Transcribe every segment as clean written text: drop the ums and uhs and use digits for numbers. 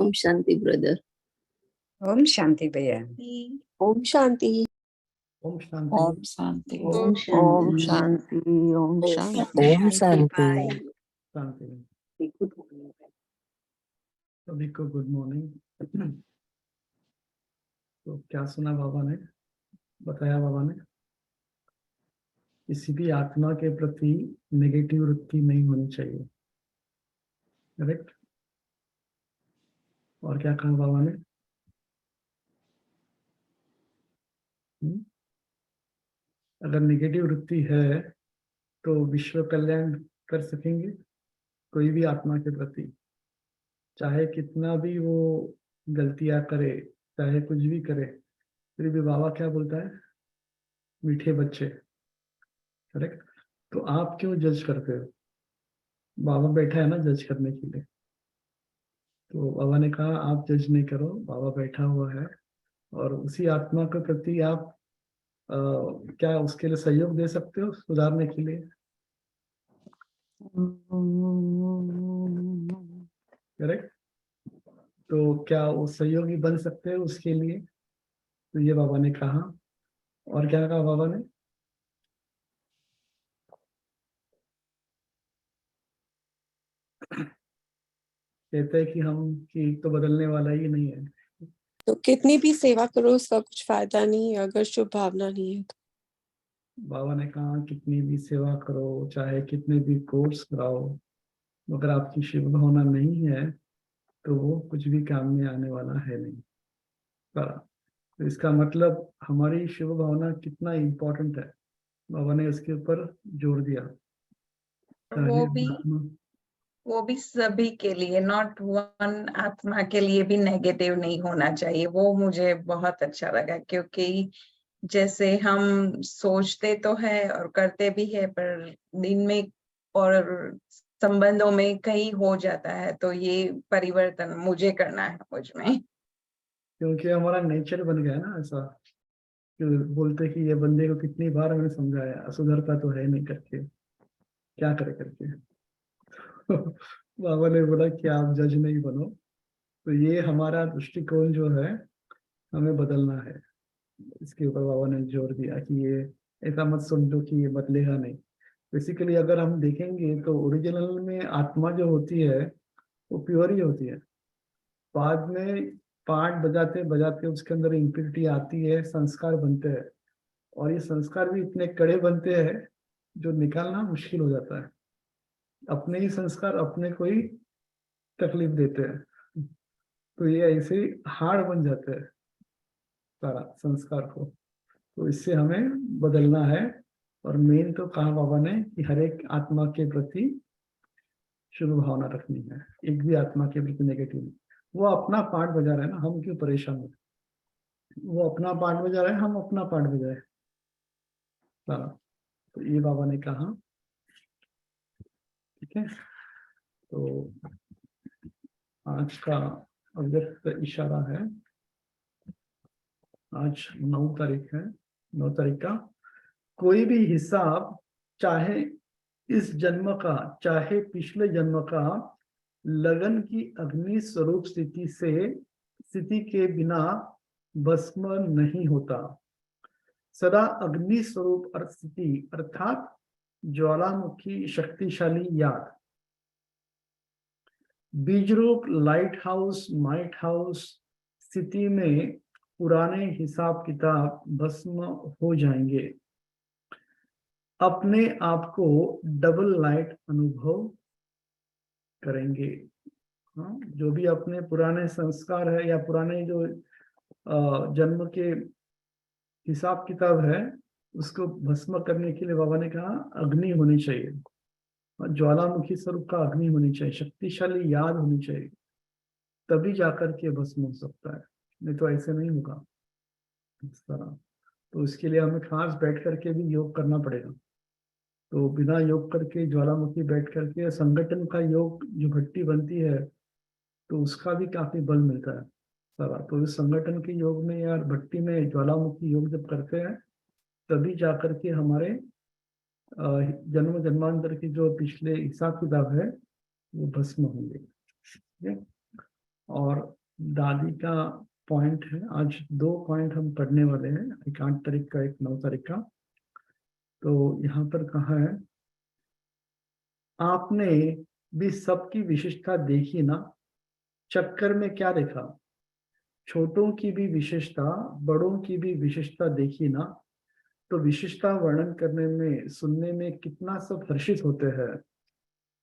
Om Shanti brother. Om Shanti भैया। ओम शांति। ओम शांति। ओम शांति। ओम ओम शांति। शांति। ओम शांति। ओम शांति। शांति। सभी को गुड मॉर्निंग। तो क्या सुना बाबा ने बताया? बाबा ने किसी भी आत्मा के प्रति नेगेटिव वृत्ति नहीं होनी चाहिए, करेक्ट? और क्या कहा बाबा ने? अगर नेगेटिव वृत्ति है तो विश्व कल्याण कर सकेंगे कोई भी आत्मा के प्रति, चाहे कितना भी वो गलतियां करे, चाहे कुछ भी करे, फिर भी बाबा क्या बोलता है? मीठे बच्चे, करेक्ट? तो आप क्यों जज करते हो? बाबा बैठा है ना जज करने के लिए। तो बाबा ने कहा आप जज नहीं करो, बाबा बैठा हुआ है और उसी आत्मा के प्रति आप क्या उसके लिए सहयोग दे सकते हो सुधारने के लिए, करेक्ट? तो क्या वो सहयोगी बन सकते हैं उसके लिए? तो ये बाबा ने कहा। और क्या कहा बाबा ने? कहते हैं कि हम कि तो बदलने वाला ही नहीं है, तो कितनी भी सेवा करो उसका कुछ फायदा नहीं है अगर शुभ भावना नहीं है तो। बाबा ने कहा कितनी भी सेवा करो, चाहे कितने भी कोर्स कराओ, मगर आपकी शुभ भावना नहीं है तो वो कुछ भी काम में आने वाला है नहीं। तो इसका मतलब हमारी शुभ भावना कितना इम्पोर्टेंट है, बाबा ने उसके ऊपर जोर दिया। वो भी सभी के लिए, नॉट वन आत्मा के लिए भी नेगेटिव नहीं होना चाहिए। वो मुझे बहुत अच्छा लगा, क्योंकि जैसे हम सोचते तो है और करते भी है, पर दिन में और संबंधों में कहीं हो जाता है, तो ये परिवर्तन मुझे करना है मुझ में। क्योंकि हमारा नेचर बन गया ना ऐसा कि बोलते कि ये बंदे को कितनी बार मैंने समझाया, सुधरता तो है नहीं करके, क्या करे करके। बाबा ने बोला कि आप जज नहीं बनो। तो ये हमारा दृष्टिकोण जो है हमें बदलना है। इसके ऊपर बाबा ने जोर दिया कि ये ऐसा मत समझो कि ये बदलेगा नहीं। बेसिकली अगर हम देखेंगे तो ओरिजिनल में आत्मा जो होती है वो प्योर ही होती है। बाद में पार्ट बजाते बजाते उसके अंदर इम्प्योरिटी आती है, संस्कार बनते हैं, और ये संस्कार भी इतने कड़े बनते हैं जो निकालना मुश्किल हो जाता है। अपने ही संस्कार अपने को ही तकलीफ देते हैं, तो ये ऐसे हार्ड बन जाते हैं सारा संस्कार को। तो इससे हमें बदलना है। और मेन तो कहा बाबा ने कि हर एक आत्मा के प्रति शुभ भावना रखनी है, एक भी आत्मा के प्रति नेगेटिव नहीं। वो अपना पार्ट बजा रहा है ना, हम क्यों परेशान हो? वो अपना पार्ट बजा रहा है, हम अपना पार्ट बजाए सारा। तो ये बाबा ने कहा, ठीक है। तो आज का अव्यक्त इशारा है, आज 9 तारीख है, 9 तारीख का कोई भी हिसाब, चाहे इस जन्म का चाहे पिछले जन्म का, लगन की अग्नि स्वरूप स्थिति के बिना भस्म नहीं होता। सदा अग्नि स्वरूप और स्थिति अर्थात ज्वालामुखी शक्तिशाली याद, बीज रूप लाइट हाउस माइट हाउस स्थिति में पुराने हिसाब किताब भस्म हो जाएंगे। अपने आप को डबल लाइट अनुभव करेंगे। हाँ, जो भी अपने पुराने संस्कार है या पुराने जो जन्म के हिसाब किताब है, उसको भस्म करने के लिए बाबा ने कहा अग्नि होनी चाहिए, ज्वालामुखी स्वरूप का अग्नि होनी चाहिए, शक्तिशाली याद होनी चाहिए, तभी जाकर के भस्म हो सकता है, नहीं तो ऐसे नहीं होगा इस तरह। तो इसके लिए हमें खास बैठ करके भी योग करना पड़ेगा। तो बिना योग करके ज्वालामुखी बैठ करके संगठन का योग जो भट्टी बनती है तो उसका भी काफी बल मिलता है सारा। तो इस संगठन के योग में यार भट्टी में ज्वालामुखी योग जब करते हैं तभी जाकर के हमारे जन्म जन्मांतर की जो पिछले हिसाब किताब है वो भस्म होंगे। और दादी का पॉइंट है। आज 2 पॉइंट हम पढ़ने वाले हैं, एक 8 तारीख का, एक 9 तारीख का। तो यहाँ पर कहा है, आपने भी सबकी विशेषता देखी ना, चक्कर में क्या देखा, छोटों की भी विशेषता, बड़ों की भी विशेषता देखी ना, तो विशेषता वर्णन करने में, सुनने में कितना सब हर्षित होते हैं।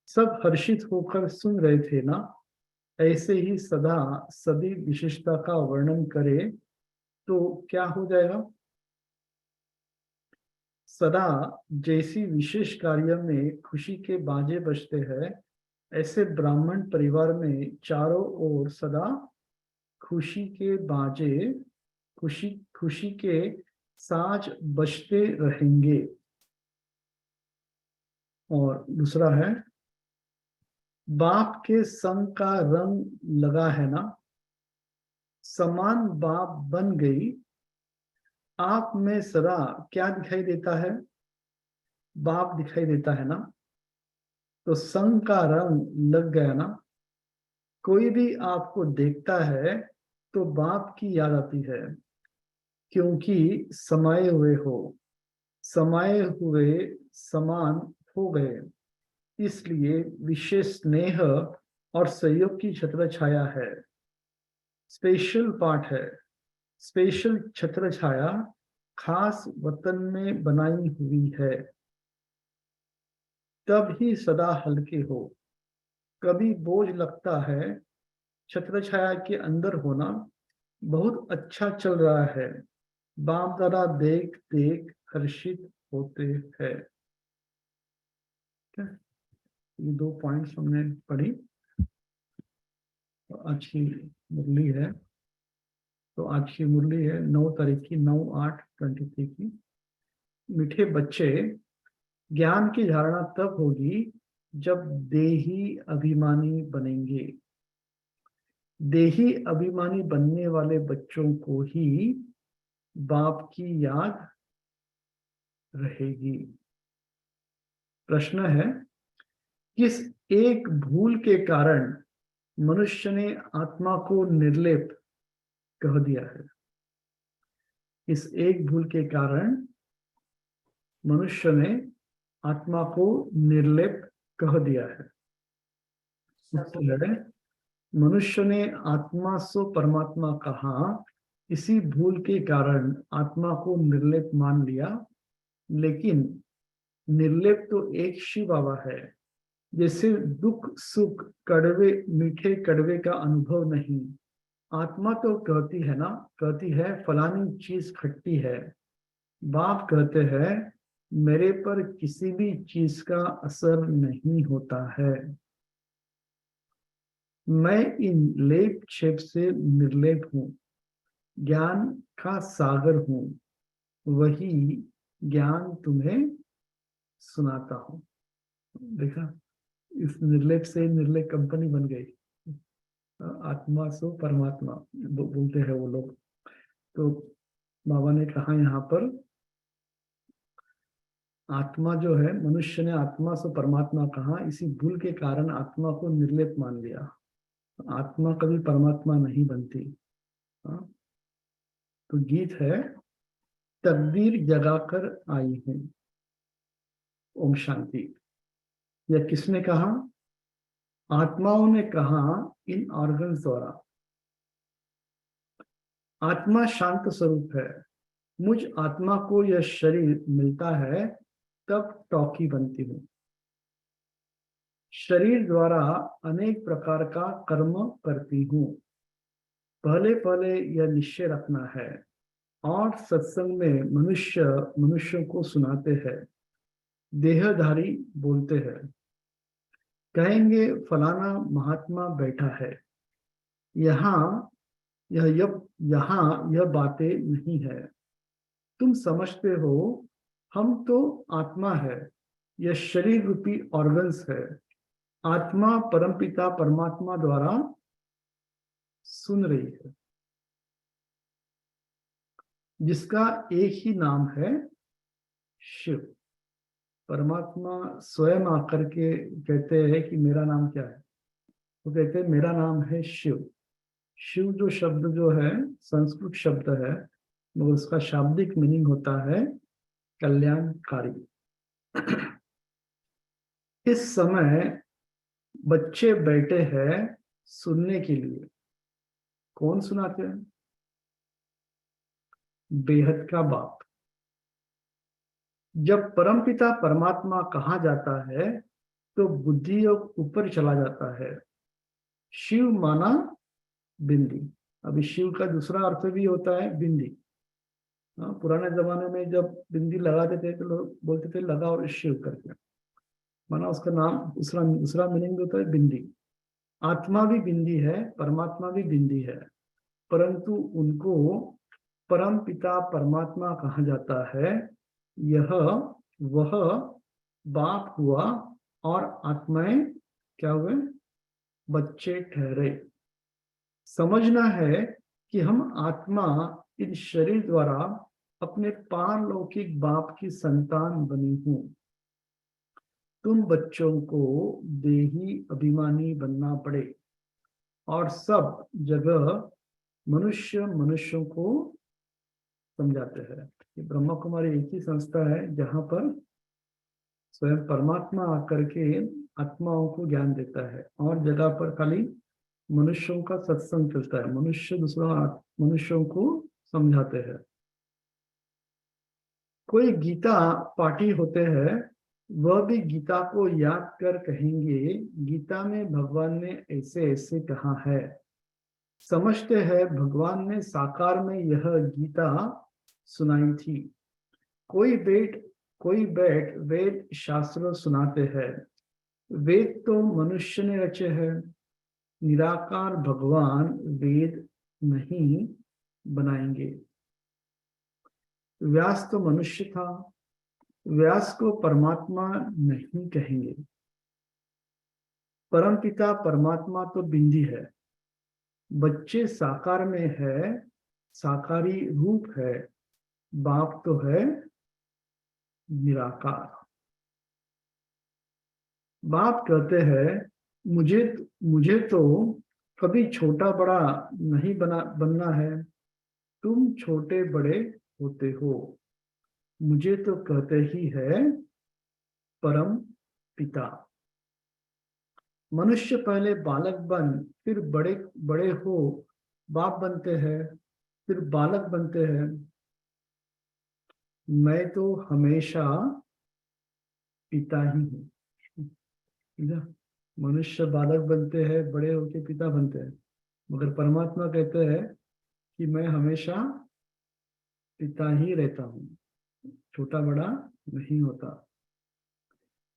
सब हर्षित होकर सुन रहे थे ना, ऐसे ही सदा सभी विशेषता का वर्णन करे तो क्या हो जाएगा। सदा जैसी विशेष कार्य में खुशी के बाजे बजते हैं, ऐसे ब्राह्मण परिवार में चारों ओर सदा खुशी के बाजे, खुशी खुशी के साज बजते रहेंगे। और दूसरा है, बाप के संग का रंग लगा है ना, समान बाप बन गई, आप में सदा क्या दिखाई देता है, बाप दिखाई देता है ना। तो संग का रंग लग गया ना, कोई भी आपको देखता है तो बाप की याद आती है, क्योंकि समाये हुए हो, समाये हुए समान हो गए, इसलिए विशेष स्नेह और सहयोग की छत्र छाया है। स्पेशल पार्ट है, स्पेशल छत्र छाया खास वतन में बनाई हुई है, तब ही सदा हल्के हो। कभी बोझ लगता है, छत्र छाया के अंदर होना बहुत अच्छा चल रहा है, बाप दादा देख देख हर्षित होते हैं। ये 2 पॉइंट्स हमने पढ़ी। तो आज की मुरली है, तो आज की मुरली है 9 तारीख की, 9/8/23 की। मीठे बच्चे, ज्ञान की धारणा तब होगी जब देही अभिमानी बनेंगे। देही अभिमानी बनने वाले बच्चों को ही बाप की याद रहेगी। प्रश्न है, किस एक भूल के कारण मनुष्य ने आत्मा को निर्लेप कह दिया है। इस एक भूल के कारण मनुष्य ने आत्मा को निर्लेप कह दिया है। उत्तर है, मनुष्य ने आत्मा सो परमात्मा कहा, इसी भूल के कारण आत्मा को निर्लेप मान लिया। लेकिन निर्लेप तो एक शिव बाबा है। जैसे दुख सुख कड़वे मीठे कड़वे का अनुभव नहीं, आत्मा तो कहती है ना, कहती है फलानी चीज खट्टी है। बाप कहते हैं मेरे पर किसी भी चीज का असर नहीं होता है, मैं इन लेप छेप से निर्लेप हूं, ज्ञान का सागर हूं, वही ज्ञान तुम्हें सुनाता हूं। देखा, इस निर्लेप से निर्लेप कंपनी बन गई। आत्मा सो परमात्मा बोलते हैं वो लोग। तो बाबा ने कहा यहाँ पर, आत्मा जो है, मनुष्य ने आत्मा से परमात्मा कहा, इसी भूल के कारण आत्मा को निर्लेप मान लिया। आत्मा कभी परमात्मा नहीं बनती। तो गीत है, तकदीर जगाकर आई हूं। ओम शांति। यह किसने कहा? आत्माओं ने कहा इन ऑर्गन्स द्वारा। आत्मा शांत स्वरूप है। मुझ आत्मा को यह शरीर मिलता है तब टॉकी बनती हूँ। शरीर द्वारा अनेक प्रकार का कर्म करती हूँ। पहले पहले यह निश्चय रखना है। और सत्संग में मनुष्यों को सुनाते हैं, देहधारी बोलते हैं, कहेंगे फलाना महात्मा बैठा है। यहाँ यह बातें नहीं है। तुम समझते हो हम तो आत्मा है, यह शरीर रूपी ऑर्गन्स है। आत्मा परमपिता परमात्मा द्वारा सुन रही है, जिसका एक ही नाम है शिव। परमात्मा स्वयं आकर के कहते हैं कि मेरा नाम क्या है? वो कहते हैं मेरा नाम है शिव। शिव जो शब्द जो है संस्कृत शब्द है, मगर उसका शाब्दिक मीनिंग होता है कल्याणकारी। इस समय बच्चे बैठे हैं सुनने के लिए। कौन सुनाते हैं? बेहद का बाप। जब परमपिता परमात्मा कहा जाता है तो बुद्धि ऊपर चला जाता है। शिव माना बिंदी। अभी शिव का दूसरा अर्थ भी होता है बिंदी। पुराने जमाने में जब बिंदी लगाते थे तो लोग बोलते थे लगाओ शिव करके, माना उसका नाम दूसरा दूसरा मीनिंग होता है बिंदी। आत्मा भी बिंदी है, परमात्मा भी बिंदी है, परंतु उनको परम पिता परमात्मा कहा जाता है। यह वह बाप हुआ और आत्माएं क्या हुए? बच्चे ठहरे। समझना है कि हम आत्मा इन शरीर द्वारा अपने पारलौकिक बाप की संतान बनी हूं। तुम बच्चों को देही अभिमानी बनना पड़े और सब जगह मनुष्य मनुष्यों को समझाते हैं। ये ब्रह्मा कुमारी एक ही संस्था है जहां पर स्वयं परमात्मा आकर के आत्माओं को ज्ञान देता है, और जगह पर खाली मनुष्यों का सत्संग चलता है, मनुष्य दूसरा मनुष्यों को समझाते हैं। कोई गीता पाठी होते हैं, वह भी गीता को याद कर कहेंगे गीता में भगवान ने ऐसे ऐसे कहा है। समझते हैं भगवान ने साकार में यह गीता सुनाई थी। कोई बैठ वेद शास्त्र सुनाते हैं। वेद तो मनुष्य ने रचे हैं, निराकार भगवान वेद नहीं बनाएंगे। व्यास तो मनुष्य था, व्यास को परमात्मा नहीं कहेंगे। परमपिता परमात्मा तो बिंदी है, बच्चे साकार में है, साकारी रूप है, बाप तो है निराकार। बाप कहते हैं मुझे तो कभी छोटा बड़ा नहीं बनना है। तुम छोटे बड़े होते हो, मुझे तो कहते ही है परम पिता। मनुष्य पहले बालक बन फिर बड़े बड़े हो बाप बनते हैं, फिर बालक बनते हैं। मैं तो हमेशा पिता ही हूँ। मनुष्य बालक बनते हैं, बड़े होके पिता बनते हैं, मगर परमात्मा कहते हैं कि मैं हमेशा पिता ही रहता हूँ, छोटा बड़ा नहीं होता।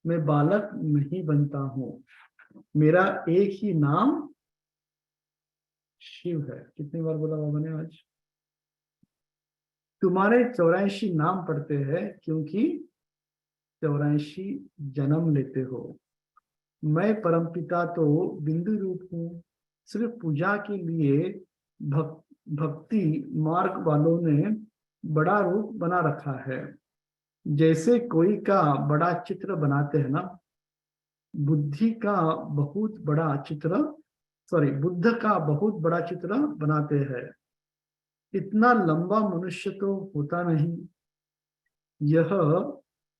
मैं बालक नहीं बनता हूँ, मेरा एक ही नाम शिव है। कितनी बार बोला बाबा ने आज? तुम्हारे 84 नाम पड़ते हैं क्योंकि 84 जन्म लेते हो। मैं परमपिता तो बिंदु रूप हूँ। सिर्फ पूजा के लिए भक्ति मार्ग वालों ने बड़ा रूप बना रखा है। जैसे कोई का बड़ा चित्र बनाते हैं ना, बुद्ध का बहुत बड़ा चित्र बनाते हैं। इतना लंबा मनुष्य तो होता नहीं, यह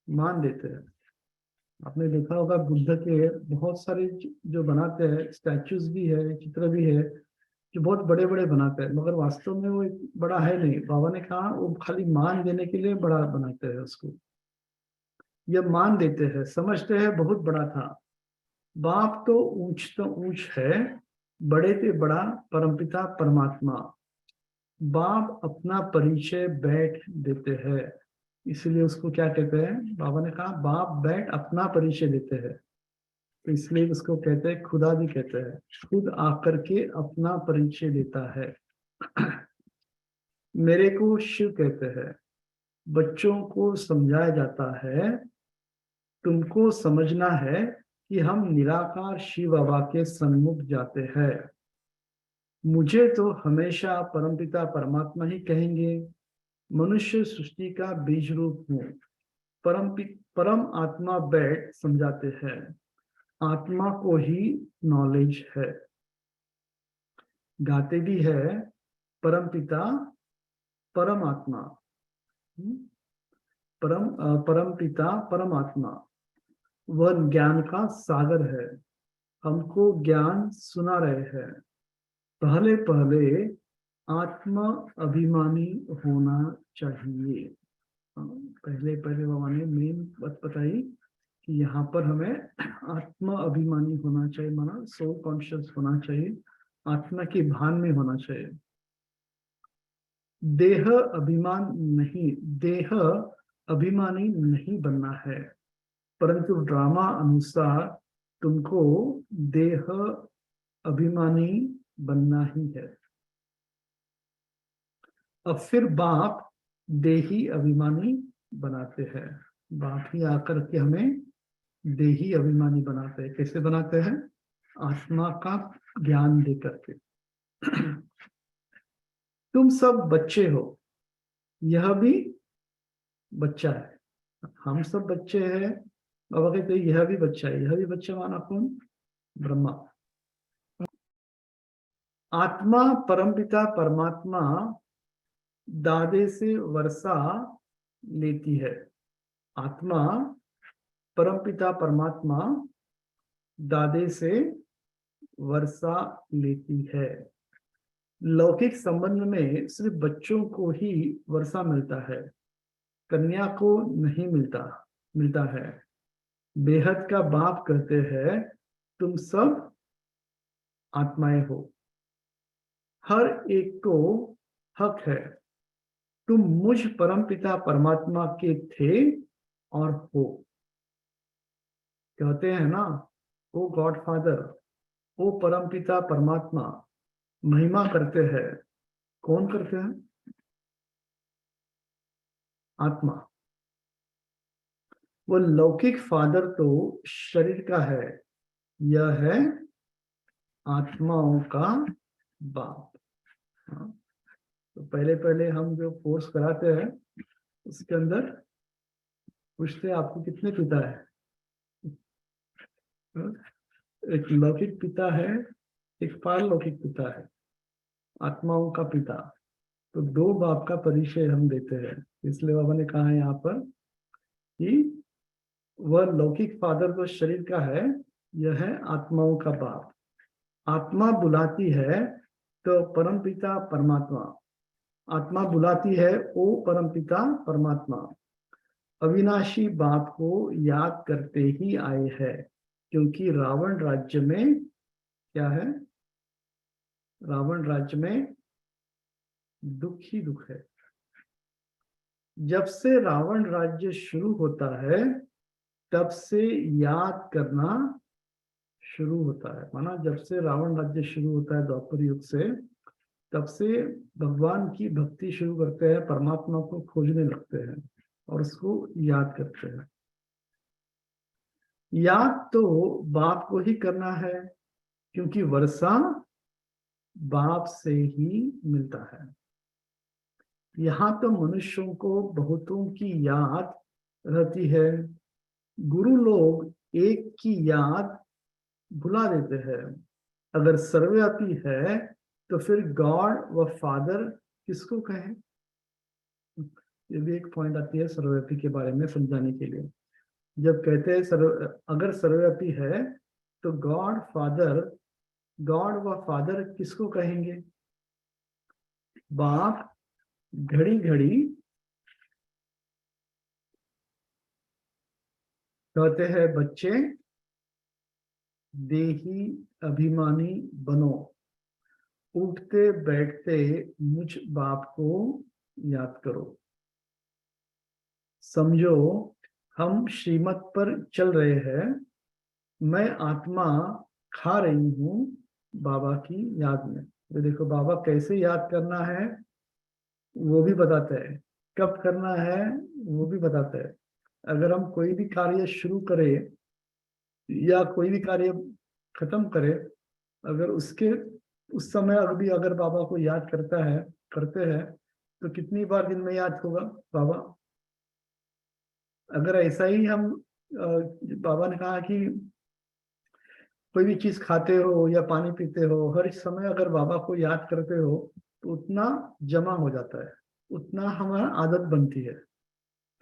मान लेते हैं। आपने देखा होगा बुद्ध के बहुत सारे जो बनाते हैं, स्टैचूज भी है, चित्र भी है, जो बहुत बड़े बड़े बनाते हैं, मगर वास्तव में वो बड़ा है नहीं। बाबा ने कहा वो खाली मान देने के लिए बड़ा बनाते हैं उसको। यह मान देते हैं, समझते हैं बहुत बड़ा था। बाप तो ऊंच है, बड़े से बड़ा परमपिता परमात्मा। बाप अपना परिचय बैठ देते हैं, इसलिए उसको क्या कहते हैं? बाबा ने कहा बाप बैठ अपना परिचय देते हैं, तो इसलिए उसको कहते हैं खुदा भी कहते हैं। खुद आकर के अपना परिचय देता है। मेरे को शिव कहते हैं। बच्चों को समझाया जाता है, तुमको समझना है कि हम निराकार शिव बाबा के सन्मुख जाते हैं। मुझे तो हमेशा परमपिता परमात्मा ही कहेंगे। मनुष्य सृष्टि का बीज रूप हूँ। परम आत्मा बैठ समझाते हैं, आत्मा को ही नॉलेज है। गाते भी है परमपिता परमात्मा। परमपिता परमात्मा वह ज्ञान का सागर है, हमको ज्ञान सुना रहे हैं। पहले पहले आत्मा अभिमानी होना चाहिए। पहले पहले बाबा ने मेन बात बताई कि यहाँ पर हमें आत्मा अभिमानी होना चाहिए, माना सोल कॉन्शियस होना चाहिए, आत्मा के भान में होना चाहिए। देह अभिमानी नहीं बनना है, परंतु ड्रामा अनुसार तुमको देह अभिमानी बनना ही है। अब फिर बाप देही अभिमानी बनाते हैं, बाप ही आकर के हमें देही अभिमानी बनाते हैं। कैसे बनाते हैं? आत्मा का ज्ञान देकर के। तुम सब बच्चे हो, यह भी बच्चा है, हम सब बच्चे हैं। बाबा कहते हैं यह भी बच्चा है, यह भी बच्चा माना कौन? ब्रह्मा। आत्मा परमपिता परमात्मा दादे से वर्षा लेती है। आत्मा परमपिता परमात्मा दादे से वर्षा लेती है। लौकिक संबंध में सिर्फ बच्चों को ही वर्षा मिलता है, कन्या को नहीं मिलता है। बेहद का बाप कहते हैं तुम सब आत्माएं हो, हर एक को हक है। तुम मुझ परमपिता परमात्मा के थे और हो। कहते हैं ना, ओ गॉड फादर, ओ परमपिता परमात्मा, महिमा करते हैं। कौन करते हैं? आत्मा। वो लौकिक फादर तो शरीर का है, यह है आत्माओं का बाप। हाँ। तो पहले पहले हम जो कोर्स कराते हैं उसके अंदर पूछते हैं आपको कितने पिता है? एक लौकिक पिता है, एक पारलौकिक पिता है, आत्माओं का पिता। तो दो बाप का परिचय हम देते हैं। इसलिए बाबा ने कहा है यहाँ पर कि वह लौकिक फादर तो शरीर का है, यह है आत्माओं का बाप। आत्मा बुलाती है तो परमपिता परमात्मा, आत्मा बुलाती है ओ परमपिता परमात्मा। अविनाशी बाप को याद करते ही आए हैं, क्योंकि रावण राज्य में क्या है? रावण राज्य में दुख ही दुख है। जब से रावण राज्य शुरू होता है तब से याद करना शुरू होता है। माना जब से रावण राज्य शुरू होता है द्वापर युग से, तब से भगवान की भक्ति शुरू करते हैं, परमात्मा को खोजने लगते हैं और उसको याद करते हैं। याद तो बाप को ही करना है, क्योंकि वर्षा बाप से ही मिलता है। यहाँ तो मनुष्यों को बहुतों की याद रहती है। गुरु लोग एक की याद भुला देते हैं। अगर सर्वव्यापी है तो फिर गॉड व फादर किसको कहें? ये भी एक पॉइंट आती है सर्वव्यापी के बारे में समझाने के लिए। जब कहते हैं अगर सर्वव्यापी है तो गॉड व फादर किसको कहेंगे? बाप घड़ी घड़ी कहते हैं बच्चे देही अभिमानी बनो, उठते बैठते मुझ बाप को याद करो। समझो हम श्रीमत पर चल रहे हैं, मैं आत्मा खा रही हूँ बाबा की याद में। तो देखो बाबा कैसे याद करना है वो भी बताते हैं, कब करना है वो भी बताते हैं। अगर हम कोई भी कार्य शुरू करें या कोई भी कार्य खत्म करें, अगर उसके उस समय अगर बाबा को याद करते हैं तो कितनी बार दिन में याद होगा बाबा? अगर ऐसा ही हम बाबा ने कहा कि कोई भी चीज खाते हो या पानी पीते हो, हर समय अगर बाबा को याद करते हो तो उतना जमा हो जाता है, उतना हमारा आदत बनती है।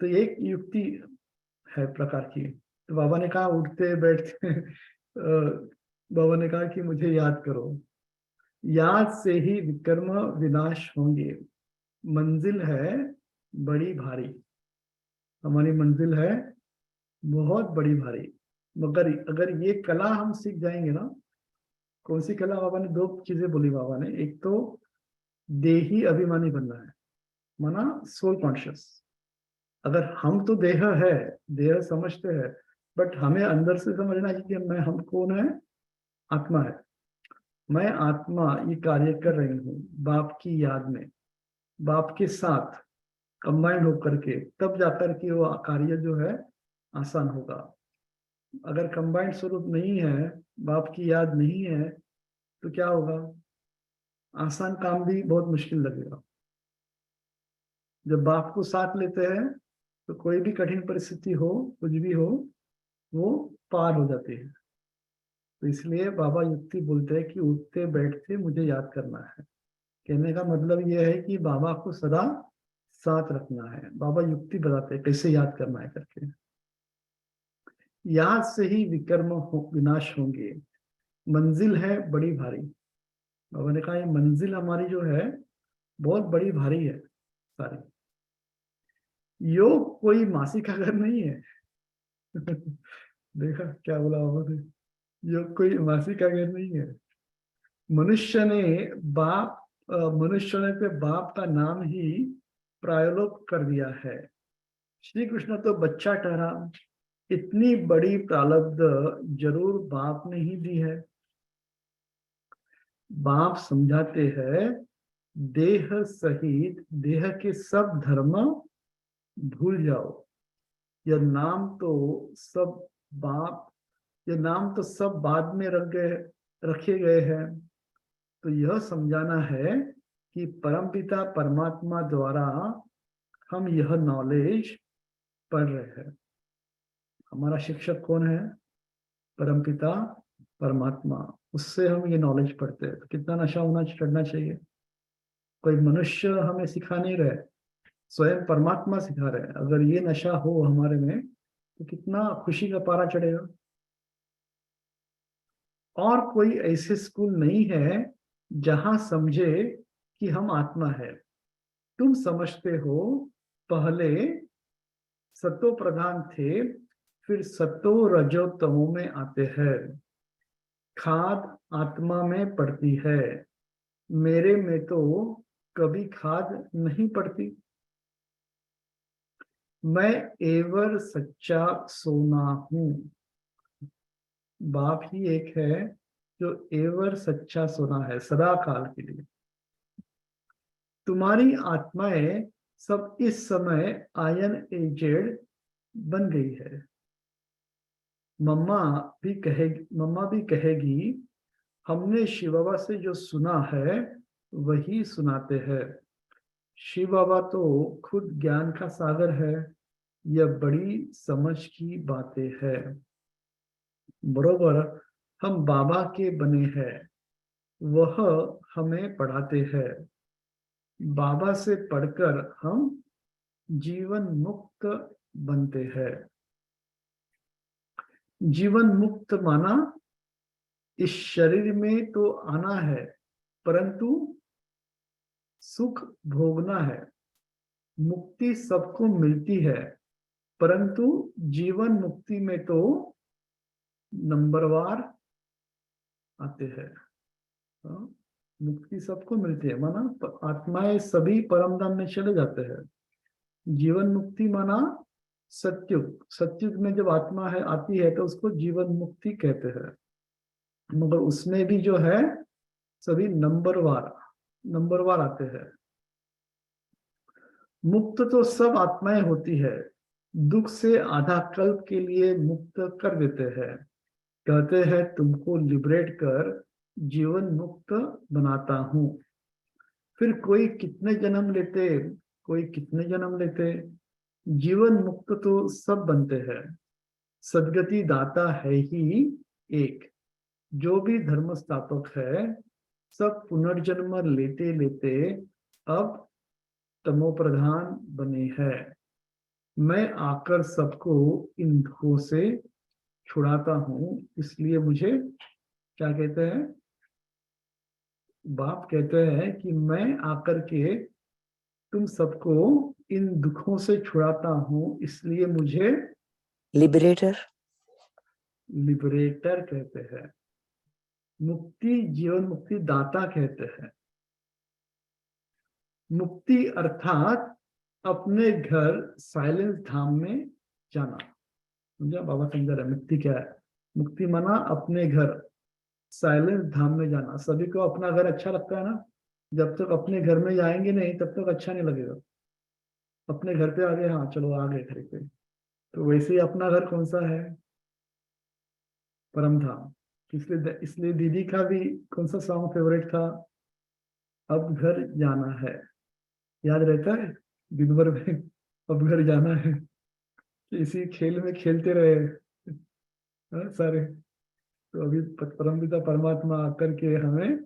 तो ये एक युक्ति है प्रकार की। तो बाबा ने कहा उठते बैठते बाबा ने कहा कि मुझे याद करो, याद से ही विकर्म विनाश होंगे। मंजिल है बड़ी भारी, हमारी मंजिल है बहुत बड़ी भारी। मगर अगर ये कला हम सीख जाएंगे ना, कौन सी कला? बाबा ने दो चीजें बोली बाबा ने। एक तो देही अभिमानी बनना है, माना सोल कॉन्शियस। अगर हम तो देह है, देह समझते हैं, बट हमें अंदर से समझना है कि मैं, हम कौन है? आत्मा है। मैं आत्मा ये कार्य कर रही हूँ बाप की याद में, बाप के साथ कंबाइंड होकर के, तब जाकर के वो कार्य जो है आसान होगा। अगर कंबाइंड स्वरूप नहीं है, बाप की याद नहीं है, तो क्या होगा? आसान काम भी बहुत मुश्किल लगेगा। जब बाप को साथ लेते हैं तो कोई भी कठिन परिस्थिति हो, कुछ भी हो, वो पार हो जाती है। तो इसलिए बाबा युक्ति बोलते हैं कि उठते बैठते मुझे याद करना है। कहने का मतलब यह है कि बाबा को सदा साथ रखना है। बाबा युक्ति बताते हैं कैसे याद करना है करके। याद से ही विकर्म विनाश होंगे। मंजिल है बड़ी भारी। बाबा ने कहा ये मंजिल हमारी जो है बहुत बड़ी भारी है सारी। योग कोई मासी का घर नहीं है। देखा क्या बोला बाबा ने? योग कोई मासी का घर नहीं है। मनुष्य ने बाप मनुष्य ने पे बाप का नाम ही प्रायोलोप कर दिया है। श्री कृष्ण तो बच्चा ठहरा, इतनी बड़ी प्रारब्ध जरूर बाप ने ही दी है। बाप समझाते हैं देह सहित देह के सब धर्म भूल जाओ। यह नाम तो सब बाप, ये नाम तो सब बाद में रखे गए हैं। तो यह समझाना है कि परमपिता परमात्मा द्वारा हम यह नॉलेज पढ़ रहे हैं। हमारा शिक्षक कौन है? परमपिता परमात्मा। उससे हम ये नॉलेज पढ़ते हैं। तो कितना नशा होना चढ़ना चाहिए? कोई मनुष्य हमें सिखा नहीं रहे, स्वयं परमात्मा सिखा रहे हैं। अगर ये नशा हो हमारे में तो कितना खुशी का पारा चढ़ेगा। और कोई ऐसे स्कूल नहीं है जहां समझे कि हम आत्मा है। तुम समझते हो पहले सतो प्रधान थे, फिर सतो रजो तमो में आते हैं। खाद आत्मा में पड़ती है, मेरे में तो कभी खाद नहीं पड़ती। मैं एवर सच्चा सोना हूँ। बाप ही एक है जो एवर सच्चा सोना है, सदा काल के लिए। तुम्हारी आत्माएं सब इस समय आयन एजेड बन गई है। मम्मा भी कहेगी हमने शिव बाबा से जो सुना है वही सुनाते हैं। शिव बाबा तो खुद ज्ञान का सागर है। यह बड़ी समझ की बातें है। बरोबर हम बाबा के बने हैं, वह हमें पढ़ाते हैं। बाबा से पढ़कर हम जीवन मुक्त बनते हैं। जीवन मुक्त माना इस शरीर में तो आना है, परंतु सुख भोगना है। मुक्ति सबको मिलती है, परंतु जीवन मुक्ति में तो नंबरवार आते हैं। मुक्ति सबको मिलती है माना आत्माएं सभी परम धाम में चले जाते हैं। जीवन मुक्ति माना सत्युग। सत्युग में जब आत्मा है आती है तो उसको जीवन मुक्ति कहते हैं। मगर उसमें भी जो है सभी नंबरवार आते हैं। मुक्त तो सब आत्माएं होती है, दुख से आधा कल्प के लिए मुक्त कर देते हैं। कहते हैं तुमको लिबरेट कर जीवन मुक्त बनाता हूं। फिर कोई कितने जन्म लेते, कोई कितने जन्म लेते, जीवन मुक्त तो सब बनते हैं। सदगति दाता है ही एक, जो भी धर्म स्थापक है सब पुनर्जन्म लेते लेते अब तमो प्रधान बने हैं। मैं आकर सबको इन दुखों से छुड़ाता हूँ, इसलिए मुझे क्या कहते हैं, बाप कहते हैं कि मैं आकर के तुम सबको इन दुखों से छुड़ाता हूँ, इसलिए मुझे लिबरेटर, लिबरेटर कहते हैं। मुक्ति, जीवन मुक्ति दाता कहते हैं। मुक्ति अर्थात अपने घर साइलेंस धाम में जाना। समझा बाबा समझा रहे मुक्ति क्या है? मुक्ति माना अपने घर साइलेंस धाम में जाना। सभी को अपना घर अच्छा लगता है ना? जब तक अपने घर में जाएंगे नहीं तब तक अच्छा नहीं लगेगा। अपने घर पे आ गए, हाँ चलो आ गए घर पे, तो वैसे ही अपना घर कौन सा है? परम धाम। इसलिए दीदी का भी कौन सा सॉन्ग फेवरेट था? अब घर जाना है। याद रहता है दिन भर में अब घर जाना है, इसी खेल में खेलते रहे सारे। तो अभी परम पिता परमात्मा आकर के हमें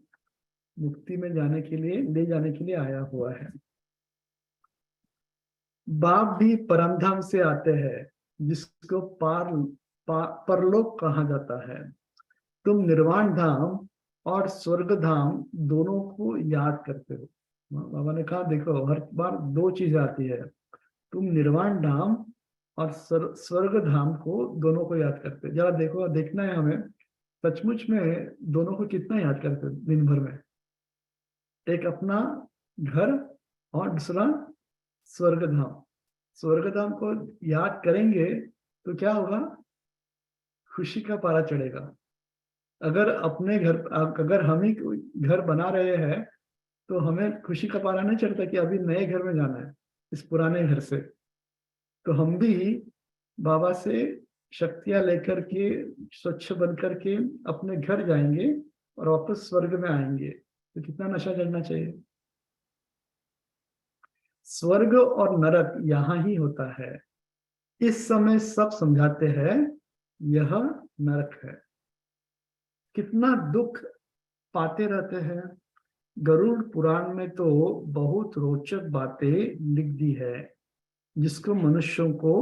मुक्ति में जाने के लिए, ले जाने के लिए आया हुआ है। बाप भी परम धाम से आते हैं जिसको परलोक कहा जाता है। तुम निर्वाण धाम और स्वर्ग धाम दोनों को याद करते हो। बाबा ने कहा देखो हर बार दो चीज आती है, तुम निर्वाण धाम और स्वर्ग धाम को दोनों को याद करते हो। जरा देखो, देखना है हमें सचमुच में दोनों को कितना याद करते हो दिन भर में। एक अपना घर और दूसरा स्वर्ग धाम। स्वर्ग धाम को याद करेंगे तो क्या होगा? खुशी का पारा चढ़ेगा। अगर अपने घर, अगर हम ही घर बना रहे हैं तो हमें खुशी का पारा नहीं चढ़ता कि अभी नए घर में जाना है इस पुराने घर से। तो हम भी बाबा से शक्तियां लेकर के स्वच्छ बनकर के अपने घर जाएंगे और वापस स्वर्ग में आएंगे। तो कितना नशा चढ़ना चाहिए। स्वर्ग और नरक यहाँ ही होता है। इस समय सब समझाते हैं यह नरक है। कितना दुख पाते रहते हैं। गरुड़ पुराण में तो बहुत रोचक बातें लिख दी है, जिसको मनुष्यों को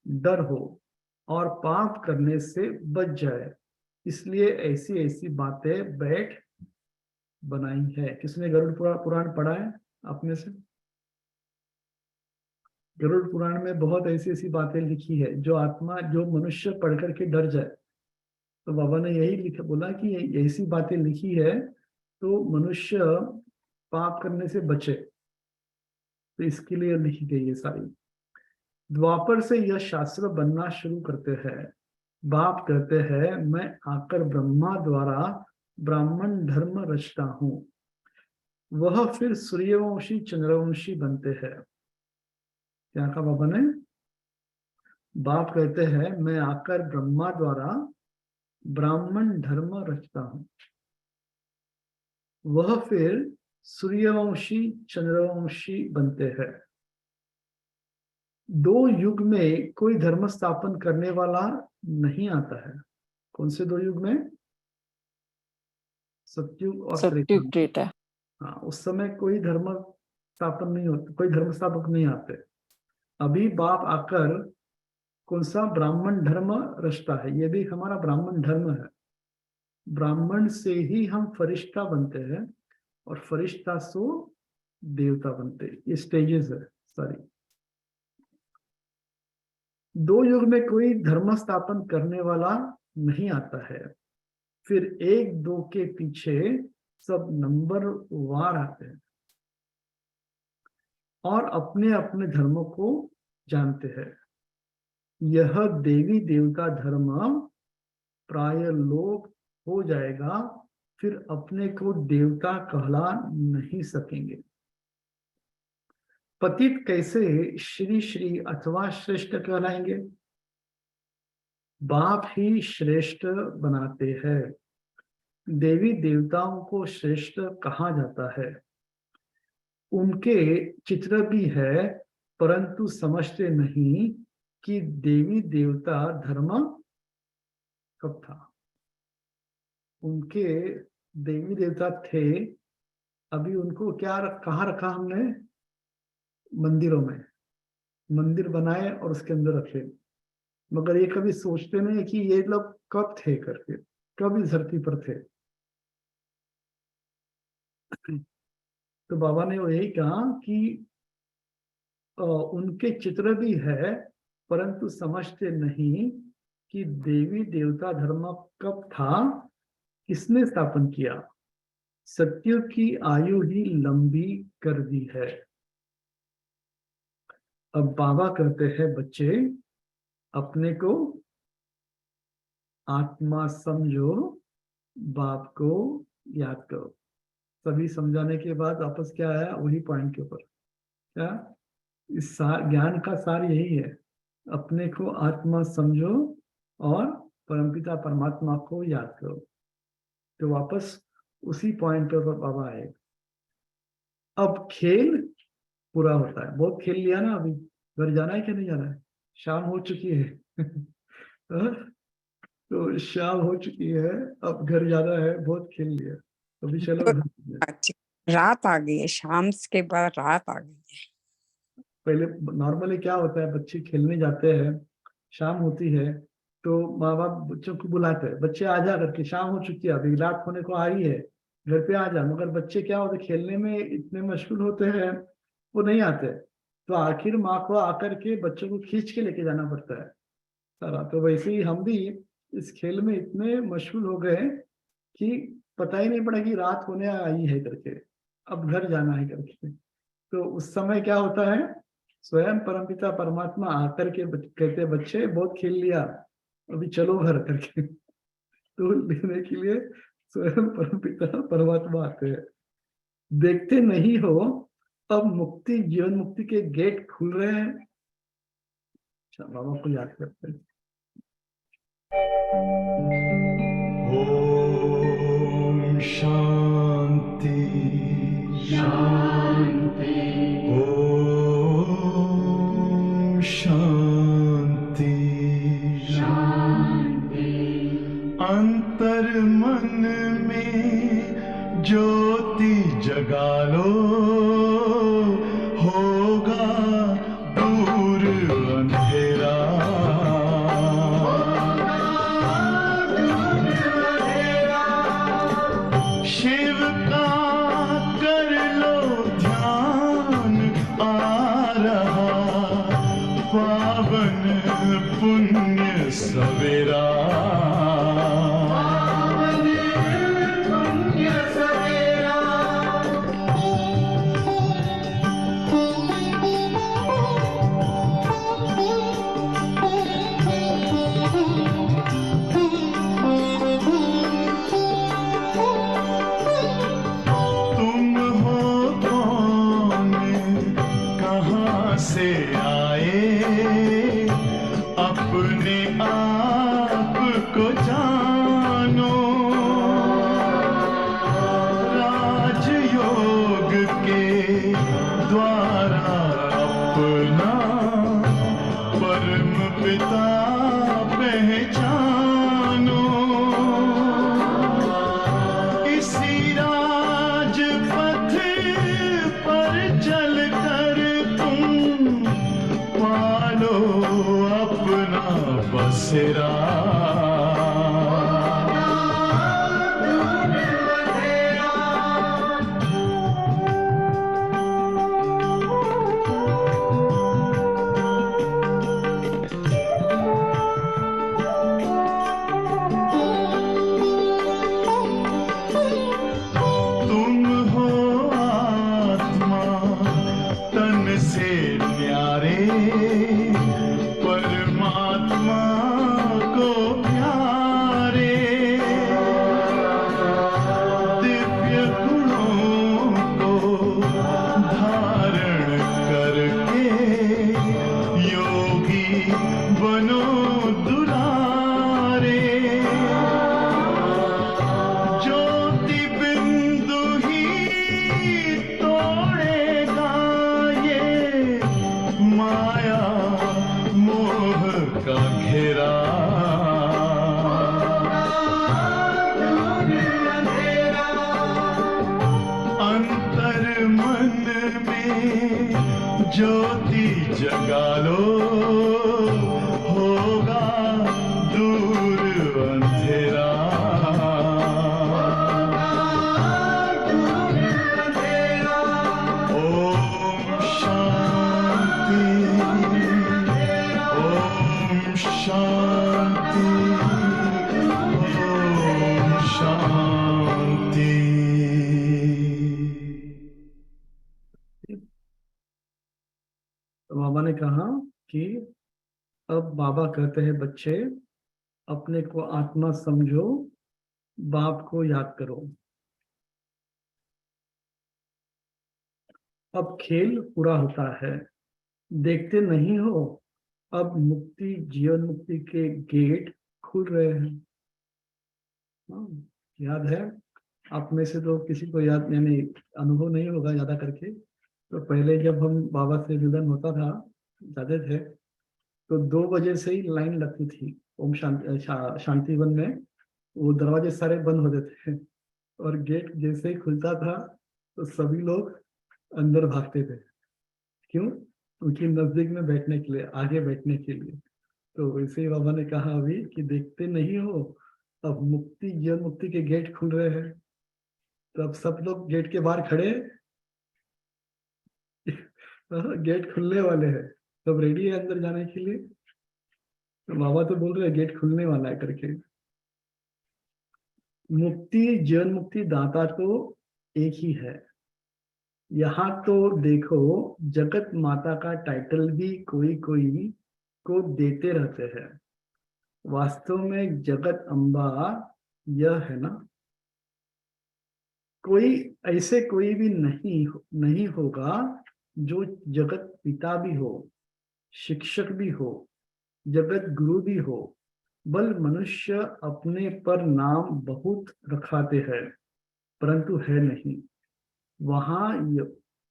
डर हो और पाप करने से बच जाए, इसलिए ऐसी ऐसी बातें बैठ बनाई है। किसने गरुड़ पुराण पढ़ा है आप में से? गरुड़ पुराण में बहुत ऐसी ऐसी बातें लिखी है जो आत्मा, जो मनुष्य पढ़ करके डर जाए। तो बाबा ने यही लिखा, बोला कि ऐसी बातें लिखी है तो मनुष्य पाप करने से बचे, तो इसके लिए लिखी गई है सारी। द्वापर से यह शास्त्र बनना शुरू करते हैं। बाप कहते हैं मैं आकर ब्रह्मा द्वारा ब्राह्मण धर्म रचता हूँ। वह फिर सूर्यवंशी चंद्रवंशी बनते हैं। क्या कहा बाबा ने? बाप कहते हैं मैं आकर ब्रह्मा द्वारा ब्राह्मण धर्म रचता हूँ। वह फिर सूर्यवंशी चंद्रवंशी बनते हैं। दो युग में कोई धर्म स्थापन करने वाला नहीं आता है। कौन से दो युग में? सतयुग और सत्युग त्रेता। हाँ, उस समय कोई धर्म स्थापन नहीं होता, कोई धर्म स्थापक नहीं आते। अभी बाप आकर कौन सा ब्राह्मण धर्म रचता है। ये भी हमारा ब्राह्मण धर्म है। ब्राह्मण से ही हम फरिश्ता बनते हैं और फरिश्ता से देवता बनते हैं। ये स्टेजेस है सारी। दो युग में कोई धर्म स्थापन करने वाला नहीं आता है। फिर एक दो के पीछे सब नंबर वार आते हैं और अपने अपने धर्मों को जानते हैं। यह देवी देवता धर्म प्राय लोप हो जाएगा, फिर अपने को देवता कहला नहीं सकेंगे। पतित कैसे श्री श्री अथवा श्रेष्ठ कहलाएंगे? बाप ही श्रेष्ठ बनाते हैं। देवी देवताओं को श्रेष्ठ कहा जाता है। उनके चित्र भी है, परंतु समझते नहीं कि देवी देवता धर्म कब था। उनके देवी देवता थे, अभी उनको कहाँ रखा हमने? मंदिरों में, मंदिर बनाए और उसके अंदर रखे, मगर ये कभी सोचते नहीं कि ये लोग कब थे करके, कब इस धरती पर थे। तो बाबा ने वो यही कहा कि उनके चित्र भी है, परंतु समझते नहीं कि देवी देवता धर्म कब था, किसने स्थापन किया। सत्य की आयु ही लंबी कर दी है। अब बाबा कहते हैं, बच्चे अपने को आत्मा समझो, बाप को याद करो। सभी समझाने के बाद वापस क्या आया? वही पॉइंट के ऊपर, क्या इस ज्ञान का सार यही है, अपने को आत्मा समझो और परमपिता परमात्मा को याद करो। तो वापस उसी पॉइंट पर बाबा आए। अब खेल पूरा होता है, बहुत खेल लिया ना, अभी घर जाना है कि नहीं जाना है? शाम हो चुकी है तो शाम हो चुकी है, अब घर जाना है, बहुत खेल लिया, अभी चलो रात आ गई है, शाम के बाद रात आ गई है। पहले नॉर्मली क्या होता है, बच्चे खेलने जाते हैं, शाम होती है तो माँ बाप बच्चों को बुलाते हैं, बच्चे आ जा करके, शाम हो चुकी है, अभी रात होने को आ रही है, घर पे आ जा। मगर बच्चे क्या होते, खेलने में इतने मशगूल होते हैं, वो नहीं आते। तो आखिर माँ को आकर के बच्चों को खींच के लेके जाना पड़ता है सारा। तो वैसे ही हम भी इस खेल में इतने मशगूल हो गए कि पता ही नहीं पड़ा कि रात होने आई है करके, अब घर जाना है करके। तो उस समय क्या होता है, स्वयं परमपिता परमात्मा आकर के कहते, बच्चे बहुत खेल लिया, अभी चलो घर करके। तो लेने के लिए स्वयं परमपिता परमात्मा आते हैं। देखते नहीं हो, अब मुक्ति, जीवन मुक्ति के गेट खुल रहे हैं। बाबा को याद करते हैं। ओम शांति शांति, ओम शांति शांति। अंतर मन में ज्योति जगा लो, होगा दूर अंधेरा। शिव का कर लो ध्यान, आ रहा पावन पुण्य सवेरा। से आए, अपने आप को जानो। राजयोग के द्वारा अपना परम पिता पहचानो। इसी राजपथ पर चलकर पालो अपना बसेरा। तुम हो आत्मा तन से प्यारे, परमात्मा ज्योति जगा लो, होगा दूर अंधेरा। ओम शांति, ओम शांति, ओम शांति। तो बाबा ने कहा कि अब बाबा कहते हैं बच्चे अपने को आत्मा समझो, बाप को याद करो। अब खेल पूरा होता है, देखते नहीं हो अब मुक्ति, जीवन मुक्ति के गेट खुल रहे हैं। याद है आप में से तो किसी को याद यानी अनुभव नहीं होगा ज्यादा करके। तो पहले जब हम बाबा से मिलन होता था, जाते थे, तो 2 बजे से ही लाइन लगती थी ओम शांतिवन में। वो दरवाजे सारे बंद होते थे और गेट जैसे ही खुलता था तो सभी लोग अंदर भागते थे। क्यों? उनकी नजदीक में बैठने के लिए, आगे बैठने के लिए। तो वैसे ही बाबा ने कहा अभी कि देखते नहीं हो अब मुक्ति, जीवन मुक्ति के गेट खुल रहे हैं। तो अब सब लोग गेट के बाहर खड़े हैं, गेट खुलने वाले हैं, सब रेडी है अंदर जाने के लिए। तो बाबा तो बोल रहे हैं गेट खुलने वाला है करके। मुक्ति, जीवन मुक्ति दाता तो एक ही है। यहाँ तो देखो जगत माता का टाइटल भी कोई कोई को देते रहते हैं। वास्तव में जगत अम्बा यह है ना, कोई ऐसे कोई भी नहीं होगा जो जगत पिता भी हो, शिक्षक भी हो, जगत गुरु भी हो। बल मनुष्य अपने पर नाम बहुत रखाते हैं परंतु है नहीं। वहां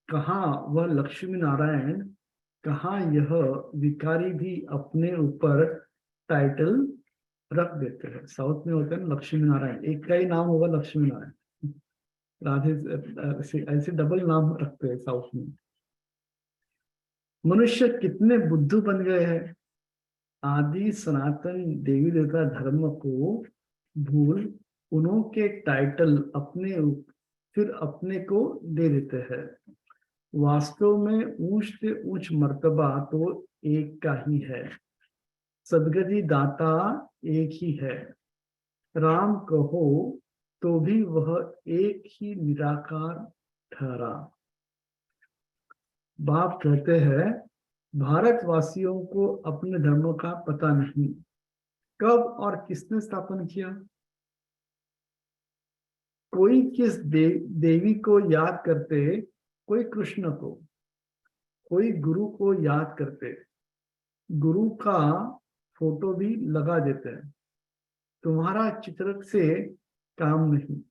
कहाँ वह लक्ष्मी नारायण, कहाँ यह विकारी भी अपने ऊपर टाइटल रख देते हैं। साउथ में होते हैं लक्ष्मी नारायण, एक का ही नाम होगा लक्ष्मी नारायण, राधे ऐसे डबल नाम रखते हैं साउथ में। मनुष्य कितने बुद्धू बन गए हैं, आदि सनातन देवी देवता धर्म को भूल उन्हों के टाइटल फिर अपने को दे देते हैं। वास्तव में ऊंच से ऊंच मर्तबा तो एक का ही है, सदगति दाता एक ही है। राम कहो तो भी वह एक ही निराकार ठहरा। बाप कहते हैं भारतवासियों को अपने धर्म का पता नहीं, कब और किसने स्थापन किया। कोई किस देवी को याद करते, कोई कृष्ण को, कोई गुरु को याद करते, गुरु का फोटो भी लगा देते हैं। तुम्हारा चित्र से काम नहीं।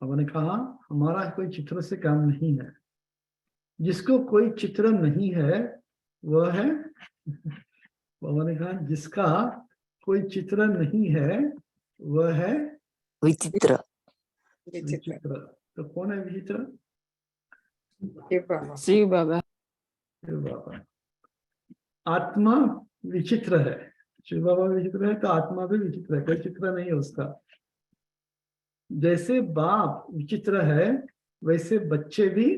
हमने कहा हमारा कोई चित्र से काम नहीं है। जिसको कोई चित्र नहीं है वह है, बाबा ने कहा जिसका कोई चित्र नहीं है वह है विचित्र। विचित्र। तो कौन है विचित्र? शिव बाबा। शिव बाबा। आत्मा विचित्र है, शिव बाबा विचित्र है तो आत्मा भी विचित्र है, कोई चित्र नहीं है उसका। जैसे बाप विचित्र है वैसे बच्चे भी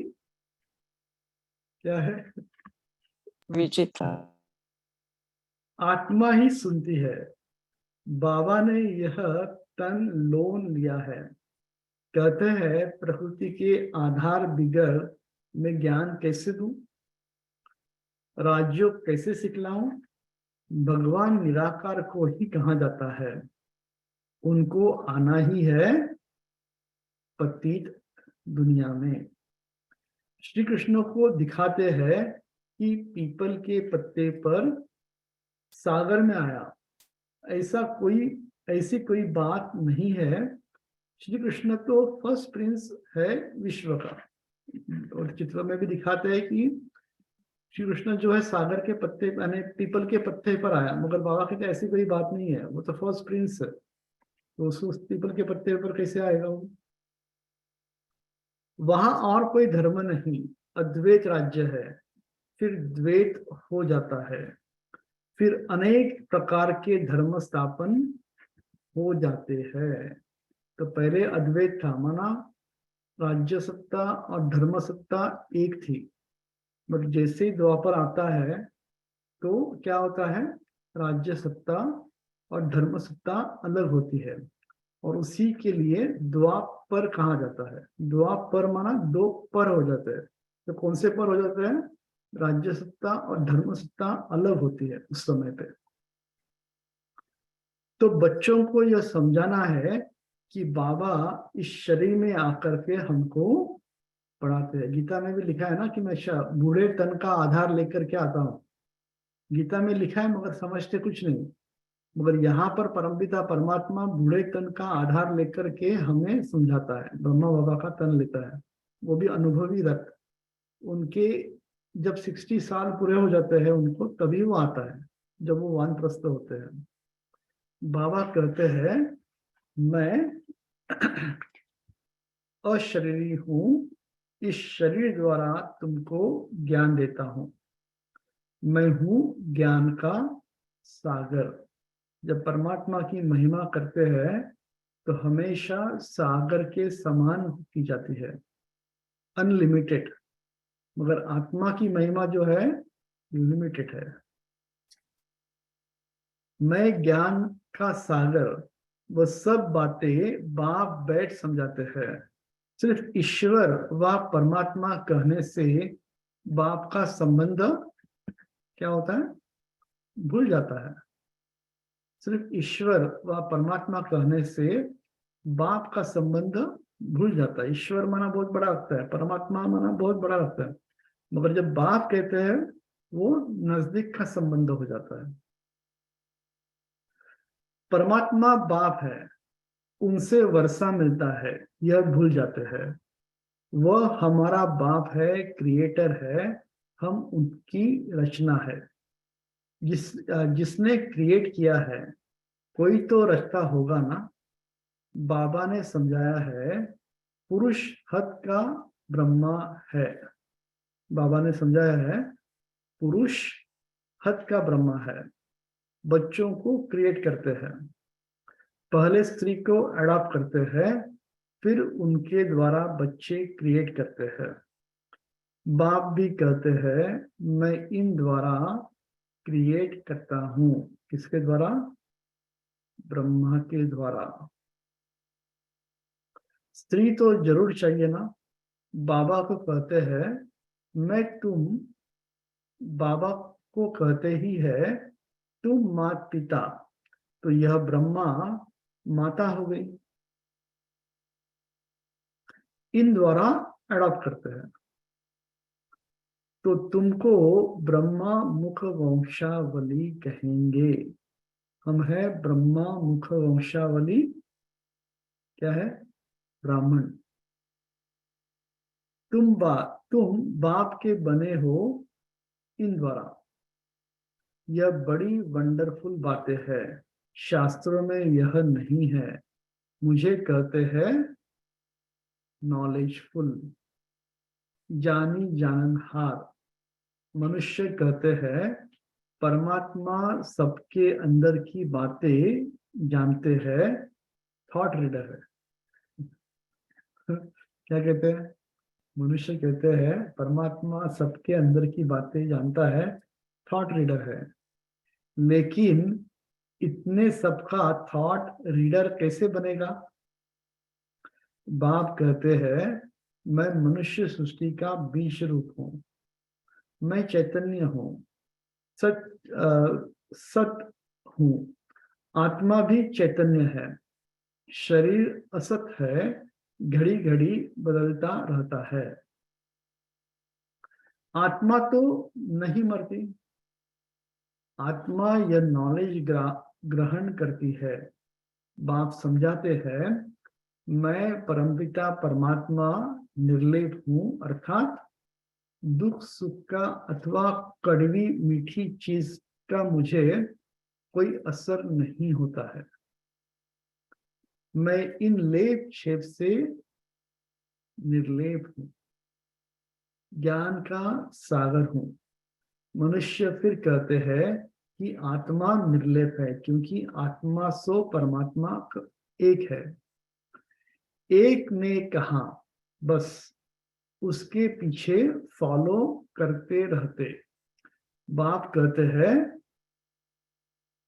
क्या है? विचित्र। आत्मा ही सुनती है। बाबा ने यह तन लोन लिया है। कहते हैं प्रकृति के आधार बिगर मैं ज्ञान कैसे दूं, राज्यों कैसे सिखलाऊं। भगवान निराकार को ही कहा जाता है, उनको आना ही है पतित दुनिया में। श्री कृष्ण को दिखाते हैं कि पीपल के पत्ते पर सागर में आया, ऐसी कोई बात नहीं है। श्री कृष्ण तो फर्स्ट प्रिंस है विश्व का। और चित्र में भी दिखाते हैं कि श्री कृष्ण जो है सागर के पत्ते यानी पीपल के पत्ते पर आया, मगर बाबा कहते ऐसी कोई बात नहीं है, वो तो फर्स्ट प्रिंस है, तो उसको पीपल के पत्ते पर कैसे आएगा वो। वहां और कोई धर्म नहीं, अद्वैत राज्य है, फिर द्वैत हो जाता है, फिर अनेक प्रकार के धर्म स्थापन हो जाते हैं। तो पहले अद्वैत था, माना राज्य सत्ता और धर्म सत्ता एक थी, बट जैसे ही द्वापर आता है तो क्या होता है, राज्य सत्ता और धर्म सत्ता अलग होती है, और उसी के लिए द्वापर कहा जाता है। द्वापर माना दो पर हो जाते हैं। तो कौन से पर हो जाते हैं, राज्य सत्ता और धर्म सत्ता अलग होती है उस समय पे। तो बच्चों को यह समझाना है कि बाबा इस शरीर में आकर के हमको पढ़ाते हैं। गीता में भी लिखा है ना कि मैं बूढ़े तन का आधार लेकर के आता हूँ। गीता में लिखा है, मगर समझते कुछ नहीं। मगर यहाँ पर परमपिता परमात्मा बूढ़े तन का आधार लेकर के हमें समझाता है। ब्रह्मा बाबा का तन लेता है, वो भी अनुभवी रथ। उनके जब 60 साल पूरे हो जाते हैं उनको, तभी वो आता है, जब वो वानप्रस्थ होते हैं। बाबा कहते हैं मैं अशरीरी हूँ, इस शरीर द्वारा तुमको ज्ञान देता हूँ। मैं हूँ ज्ञान का सागर। जब परमात्मा की महिमा करते हैं तो हमेशा सागर के समान की जाती है, अनलिमिटेड। मगर आत्मा की महिमा जो है लिमिटेड है। मैं ज्ञान का सागर, वो सब बातें बाप बैठ समझाते हैं। सिर्फ ईश्वर व परमात्मा कहने से बाप का संबंध क्या होता है, भूल जाता है। सिर्फ ईश्वर व परमात्मा कहने से बाप का संबंध भूल जाता है। ईश्वर माना बहुत बड़ा लगता है, परमात्मा माना बहुत बड़ा लगता है, मगर जब बाप कहते हैं वो नजदीक का संबंध हो जाता है। परमात्मा बाप है, उनसे वर्षा मिलता है, यह भूल जाते हैं। वह हमारा बाप है, क्रिएटर है, हम उनकी रचना है। जिसने क्रिएट किया है, कोई तो रचता होगा ना। बाबा ने समझाया है पुरुष हद का ब्रह्मा है। बाबा ने समझाया है पुरुष हद का ब्रह्मा है। बच्चों को क्रिएट करते हैं, पहले स्त्री को अडॉप्ट करते हैं, फिर उनके द्वारा बच्चे क्रिएट करते हैं। बाप भी कहते हैं मैं इन द्वारा क्रिएट करता हूँ। किसके द्वारा, ब्रह्मा के द्वारा। स्त्री तो जरूर चाहिए ना। बाबा को कहते हैं मैं तुम, बाबा को कहते ही है तुम माता पिता, तो यह ब्रह्मा माता हो गई। इन द्वारा अडॉप्ट करते हैं, तो तुमको ब्रह्मा मुख वंशावली कहेंगे। हम है ब्रह्मा मुख वंशावली, क्या है, ब्राह्मण। तुम बाप के बने हो इन द्वारा। यह बड़ी वंडरफुल बातें है, शास्त्रों में यह नहीं है। मुझे कहते हैं नॉलेजफुल, जानी जाननहार। मनुष्य कहते हैं परमात्मा सबके अंदर की बातें जानते हैं, थॉट रीडर है। क्या कहते हैं, मनुष्य कहते हैं परमात्मा सबके अंदर की बातें जानता है, थॉट रीडर है। लेकिन इतने सबका थॉट रीडर कैसे बनेगा। बाप कहते हैं मैं मनुष्य सृष्टि का बीज रूप हूँ, मैं चैतन्य हूँ, सत हूँ। आत्मा भी चैतन्य है, शरीर असत है, घड़ी घड़ी बदलता रहता है। आत्मा तो नहीं मरती। आत्मा यह नॉलेज ग्रहण करती है। बाप समझाते हैं मैं परमपिता परमात्मा निर्लेप हूँ, अर्थात दुख सुख का अथवा कड़वी मीठी चीज का मुझे कोई असर नहीं होता है। मैं इन लेप छेप से निर्लेप हूँ। ज्ञान का सागर हूं। मनुष्य फिर कहते हैं कि आत्मा निर्लेप है, क्योंकि आत्मा सो परमात्मा एक है। एक ने कहा, बस उसके पीछे फॉलो करते रहते। बाप कहते हैं,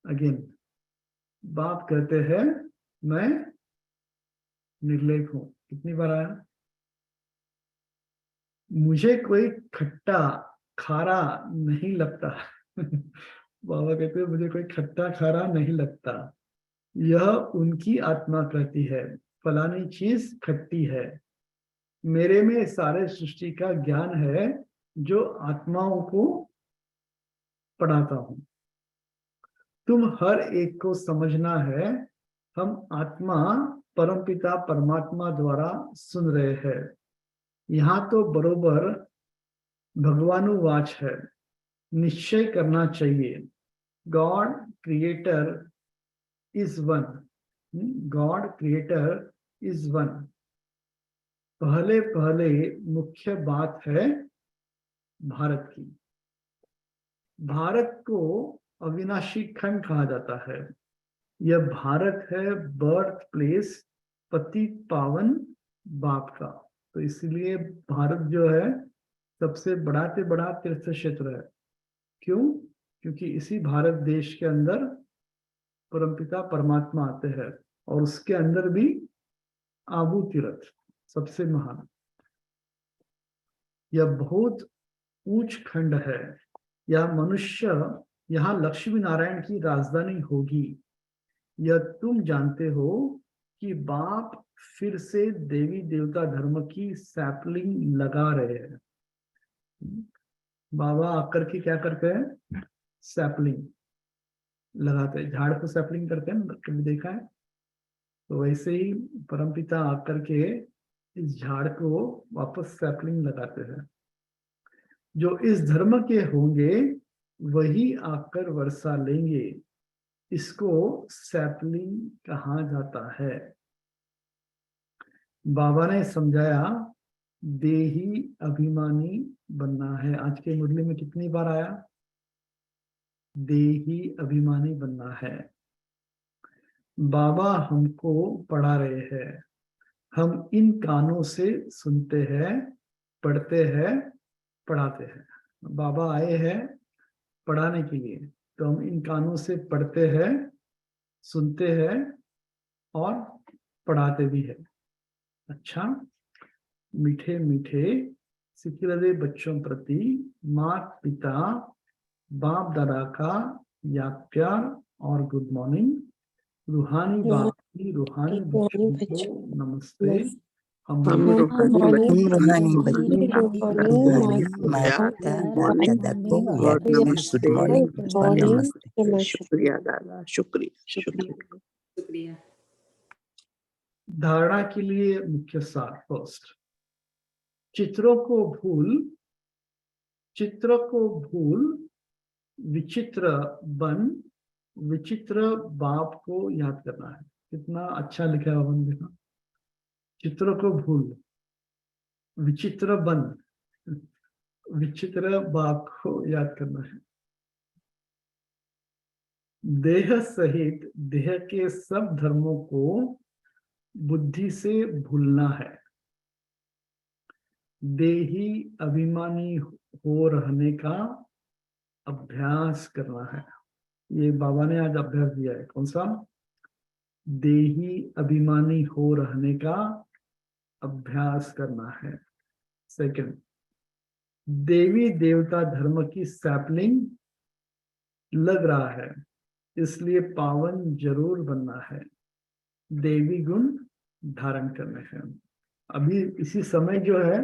अगेन बाप कहते हैं मैं निर्लेप हूं। कितनी बार आया? मुझे कोई खट्टा खारा नहीं लगता। बाबा कहते हैं मुझे कोई खट्टा खारा नहीं लगता। यह उनकी आत्मा कहती है फलानी चीज खट्टी है। मेरे में सारे सृष्टि का ज्ञान है जो आत्माओं को पढ़ाता हूं। तुम हर एक को समझना है, हम आत्मा परमपिता परमात्मा द्वारा सुन रहे हैं। यहाँ तो बरोबर भगवानुवाच है, निश्चय करना चाहिए। God creator is one. God creator is one. पहले पहले मुख्य बात है भारत की। भारत को अविनाशी खंड कहा जाता है। यह भारत है बर्थ प्लेस पतित पावन बाप का। तो इसलिए भारत जो है सबसे बड़ा से बड़ा तीर्थ क्षेत्र है। क्यों? क्योंकि इसी भारत देश के अंदर परमपिता परमात्मा आते हैं, और उसके अंदर भी आबू तीर्थ सबसे महान। यह बहुत ऊंच खंड है। यह मनुष्य, यहाँ लक्ष्मी नारायण की राजधानी होगी। यह तुम जानते हो कि बाप फिर से देवी देवता धर्म की सैपलिंग लगा रहे हैं। बाबा आकर के क्या करते हैं? सैपलिंग लगाते हैं। झाड़ को सैपलिंग करते हैं ना, कभी देखा है? तो वैसे ही परमपिता आकर के इस झाड़ को वापस सैपलिंग लगाते हैं। जो इस धर्म के होंगे वही आकर वर्षा लेंगे। इसको सैपलिंग कहा जाता है। बाबा ने समझाया देही अभिमानी बनना है। आज के मुरली में कितनी बार आया? देही अभिमानी बनना है। बाबा हमको पढ़ा रहे हैं। हम इन कानों से सुनते हैं, पढ़ते हैं, पढ़ाते हैं। बाबा आए हैं पढ़ाने के लिए, तो हम इन कानों से पढ़ते हैं, सुनते हैं और पढ़ाते भी हैं। अच्छा, मीठे मीठे सिकिलरे बच्चों प्रति माता पिता बाप दादा का याद प्यार और गुड मॉर्निंग। रूहानी बाप की रूहानी बच्चों को नमस्ते। हम हम रूहानी रूहानी बच्चों बच्चों माता दादा को याद गुड मॉर्निंग और नमस्ते। शुक्रिया दादा, शुक्रिया शुक्रिया शुक्रिया। धारणा के लिए मुख्य सार। फर्स्ट, चित्रों को भूल विचित्र बन विचित्र बाप को याद करना है। कितना अच्छा लिखा है अपन देखा। चित्रों को भूल विचित्र बन विचित्र बाप को याद करना है। देह सहित देह के सब धर्मों को बुद्धि से भूलना है। देही अभिमानी हो रहने का अभ्यास करना है। ये बाबा ने आज अभ्यास दिया है। कौन सा? देही अभिमानी हो रहने का अभ्यास करना है। सेकंड, देवी देवता धर्म की सैपलिंग लग रहा है, इसलिए पावन जरूर बनना है। देवी गुण धारण करने हैं। अभी इसी समय जो है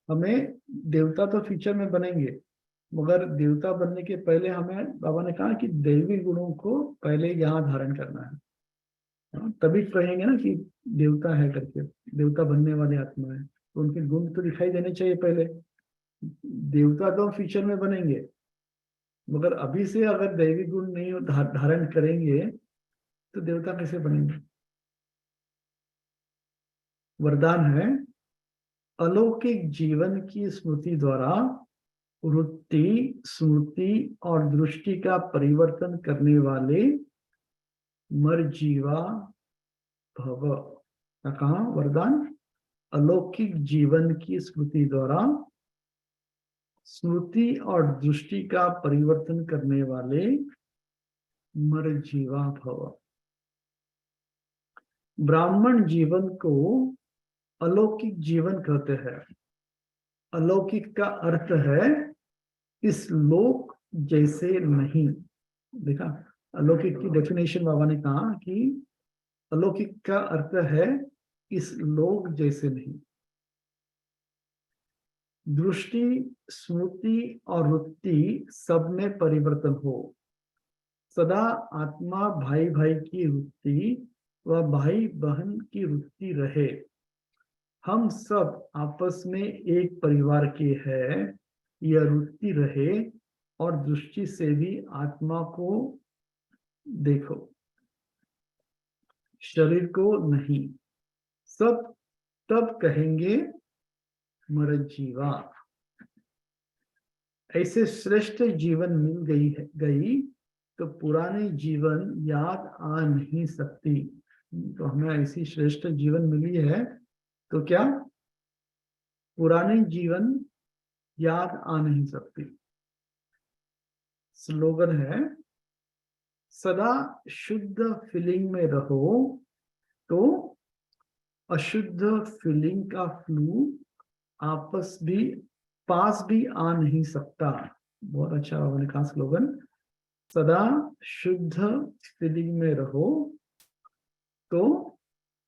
हमें देवता तो फ्यूचर में बनेंगे, मगर देवता बनने के पहले हमें बाबा ने कहा कि देवी गुणों को पहले यहाँ धारण करना है। तभी कहेंगे ना कि देवता है करके, देवता बनने वाली आत्मा है, तो उनके गुण तो दिखाई देने चाहिए पहले। देवता तो फ्यूचर में बनेंगे, मगर अभी से अगर दैवी गुण नहीं धारण करेंगे तो देवता कैसे बनेंगे? वरदान है अलौकिक जीवन की स्मृति द्वारा वृत्ति, स्मृति और दृष्टि का परिवर्तन करने वाले मरजीवा भव। कहा वरदान? अलौकिक जीवन की स्मृति द्वारा स्मृति और दृष्टि का परिवर्तन करने वाले मरजीवा भव। ब्राह्मण जीवन को अलौकिक जीवन कहते हैं। अलौकिक का अर्थ है इस लोक जैसे नहीं। देखा, अलौकिक की डेफिनेशन बाबा ने कहा कि अलौकिक का अर्थ है इस लोक जैसे नहीं। दृष्टि, स्मृति और वृत्ति सब में परिवर्तन हो। सदा आत्मा भाई भाई की वृत्ति व भाई बहन की वृत्ति रहे। हम सब आपस में एक परिवार के हैं, यह वृत्ति रहे। और दृष्टि से भी आत्मा को देखो, शरीर को नहीं। सब तब कहेंगे मरजीवा। ऐसे श्रेष्ठ जीवन मिल गई तो पुराने जीवन याद आ नहीं सकती। तो हमें ऐसी श्रेष्ठ जीवन मिली है तो क्या पुराने जीवन याद आ नहीं सकती। स्लोगन है, सदा शुद्ध फीलिंग में रहो तो अशुद्ध फीलिंग का फ्लू पास भी आ नहीं सकता। बहुत अच्छा उन्होंने कहा स्लोगन, सदा शुद्ध फीलिंग में रहो तो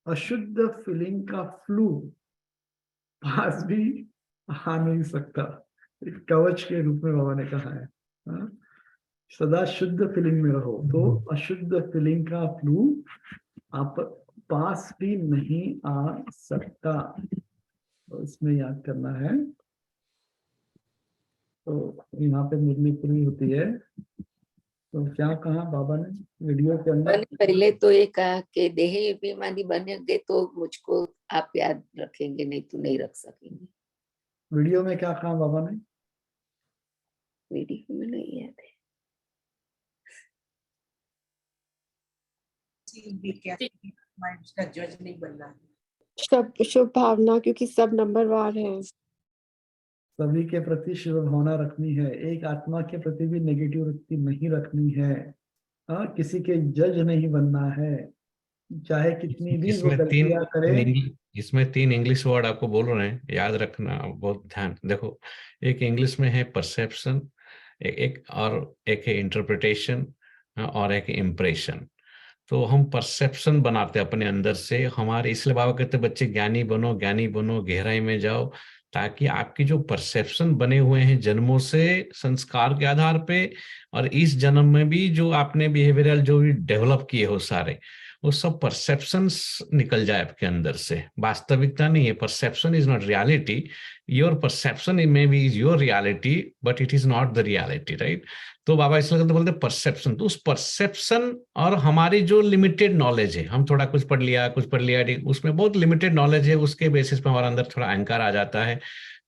अशुद्ध फीलिंग का फ्लू पास भी आ नहीं सकता। एक कवच के रूप में बाबा ने कहा है। सदा शुद्ध फीलिंग में रहो तो अशुद्ध फीलिंग का फ्लू आप पास भी नहीं आ सकता। तो इसमें याद करना है। तो यहाँ पे मुरली पूरी होती है। तो क्या कहा बाबा ने वीडियो के अंदर? पहले तो ये कहा कि देही बीमारी बनेंगे तो मुझको आप याद रखेंगे, नहीं तो नहीं रख सकेंगे। वीडियो में क्या कहा बाबा ने? वीडियो में नहीं याद है। उसका जज नहीं बनना है। शुभ भावना, क्योंकि सब नंबरवार हैं। सभी के प्रति शुभ भावना रखनी है। एक आत्मा के प्रति भी नेगेटिव वृत्ति नहीं रखनी है। किसी के जज नहीं बनना है, चाहे कितनी भी वो गलतियां करे। इसमें 3 इंग्लिश वर्ड आपको बोल रहे हैं, याद रखना, बहुत ध्यान। देखो, एक इंग्लिश में है परसेप्शन, एक है इंटरप्रिटेशन और एक इम्प्रेशन। तो हम परसेप्शन बनाते हैं अपने अंदर से हमारे, इसलिए बाबा कहते बच्चे ज्ञानी बनो, गहराई में जाओ, ताकि आपकी जो परसेप्शन बने हुए हैं जन्मों से संस्कार के आधार पे, और इस जन्म में भी जो आपने बिहेवियरल जो भी डेवलप किए हो सारे, वो सब परसेप्शंस निकल जाए आपके अंदर से। वास्तविकता नहीं है, perception is not reality. Your perception may be is your reality but it is not the reality, right? तो बाबा इसलिए तो बोलते परसेप्शन। तो उस परसेप्शन और हमारी जो लिमिटेड नॉलेज है, हम थोड़ा कुछ पढ़ लिया, उसमें बहुत लिमिटेड नॉलेज है, उसके बेसिस पे हमारे अंदर थोड़ा अहंकार आ जाता है।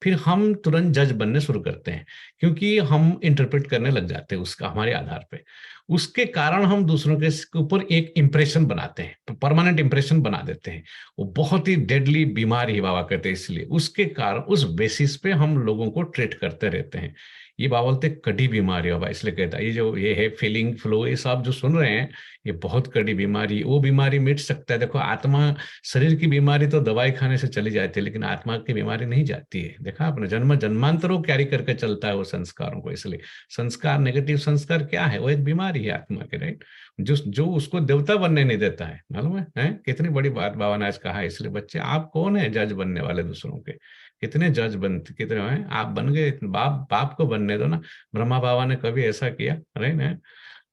फिर हम तुरंत जज बनने शुरू करते हैं, क्योंकि हम इंटरप्रेट करने लग जाते हैं उसका हमारे आधार पे। उसके कारण हम दूसरों के ऊपर एक इंप्रेशन बनाते हैं, परमानेंट इंप्रेशन बना देते हैं। वो बहुत ही डेडली बीमारी है बाबा कहते हैं। इसलिए उसके कारण उस बेसिस पे हम लोगों को ट्रीट करते रहते हैं। ये बाबा बोलते कड़ी बीमारी बाबा, इसलिए कहता है ये है फीलिंग फ्लो, ये सब जो सुन रहे हैं ये बहुत कड़ी बीमारी। वो बीमारी मिट सकता है। देखो, आत्मा, शरीर की बीमारी तो दवाई खाने से चली जाती है, लेकिन आत्मा की बीमारी नहीं जाती है। देखा आपने, जन्मांतरों कैरी करके चलता है वो संस्कारों को। इसलिए संस्कार, नेगेटिव संस्कार क्या है? वो एक बीमारी है आत्मा के, राइट? जो उसको देवता बनने नहीं देता है। मालूम है कितनी बड़ी बात बाबा ने आज कहा है। इसलिए बच्चे, आप कौन है जज बनने वाले दूसरों के? कितने जज बनते, कितने हैं आप बन गए। बाप को बनने दो ना। ब्रह्मा बाबा ने कभी ऐसा किया? राइट?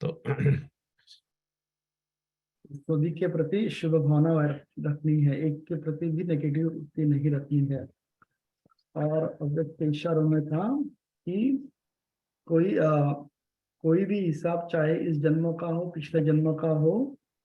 तो सभी के प्रति शुभ भावना रखनी है, एक के प्रति भी नेगेटिव वृत्ति नहीं रखनी है। और अव्यक्त के इशारों में था कि कोई भी हिसाब, चाहे इस जन्म का हो, पिछले जन्म का हो,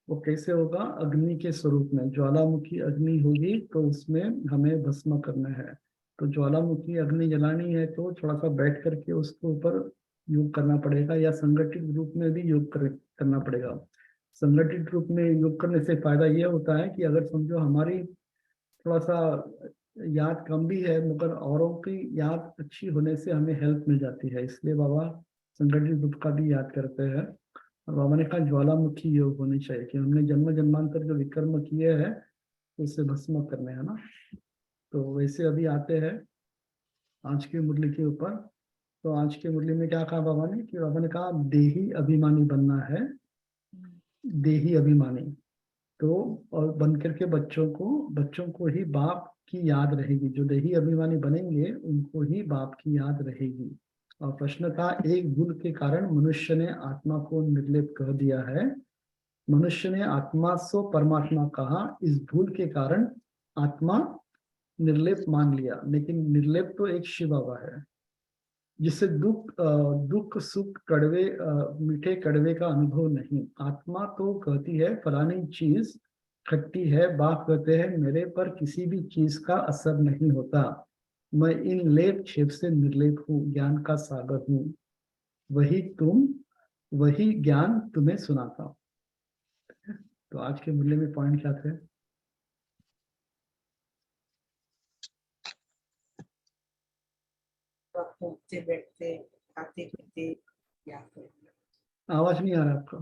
वो कैसे होगा? अग्नि के स्वरूप में। ज्वालामुखी अग्नि होगी तो उसमें हमें भस्म करना है। तो ज्वालामुखी अग्नि जलानी है तो थोड़ा सा बैठ करके उसके ऊपर योग करना पड़ेगा, या संगठित रूप में भी योग करना पड़ेगा। संगठित रूप में योग करने से फायदा ये होता है कि अगर समझो हमारी थोड़ा सा याद कम भी है मगर औरों की याद अच्छी होने से हमें हेल्प मिल जाती है, इसलिए बाबा संगठित रूप का भी याद करते हैं। और बाबा ने कहा ज्वालामुखी योग होनी चाहिए कि हमने जन्म जन्मांतर जो विकर्म किए हैं उससे भस्म करने है ना। तो वैसे अभी आते हैं आज की मुरली के ऊपर। तो आज की मुरली में क्या कहा बाबा ने कि बाबा ने कहा देही अभिमानी बनना है, देही अभिमानी। तो और बन करके बच्चों को ही बाप की याद रहेगी, जो देही अभिमानी बनेंगे उनको ही बाप की याद रहेगी। और प्रश्न था एक भूल के कारण मनुष्य ने आत्मा को निर्लेप कह दिया है, मनुष्य ने आत्मा सो परमात्मा कहा, इस भूल के कारण आत्मा निर्लेप मान लिया। लेकिन निर्लेप तो एक शिव बाबा है जिससे दुख सुख कड़वे मीठे कड़वे का अनुभव नहीं। आत्मा तो कहती है फलानी चीज खट्टी है, बाप कहते हैं मेरे पर किसी भी चीज का असर नहीं होता, मैं इन लेप छेप से निर्लेप हूँ, ज्ञान का सागर हूँ, वही ज्ञान तुम्हें सुनाता हूँ। तो आज के मूल्य में पॉइंट क्या थे? उठते बैठते खाते पीते याद करना। आवाज नहीं आ रहा आपका?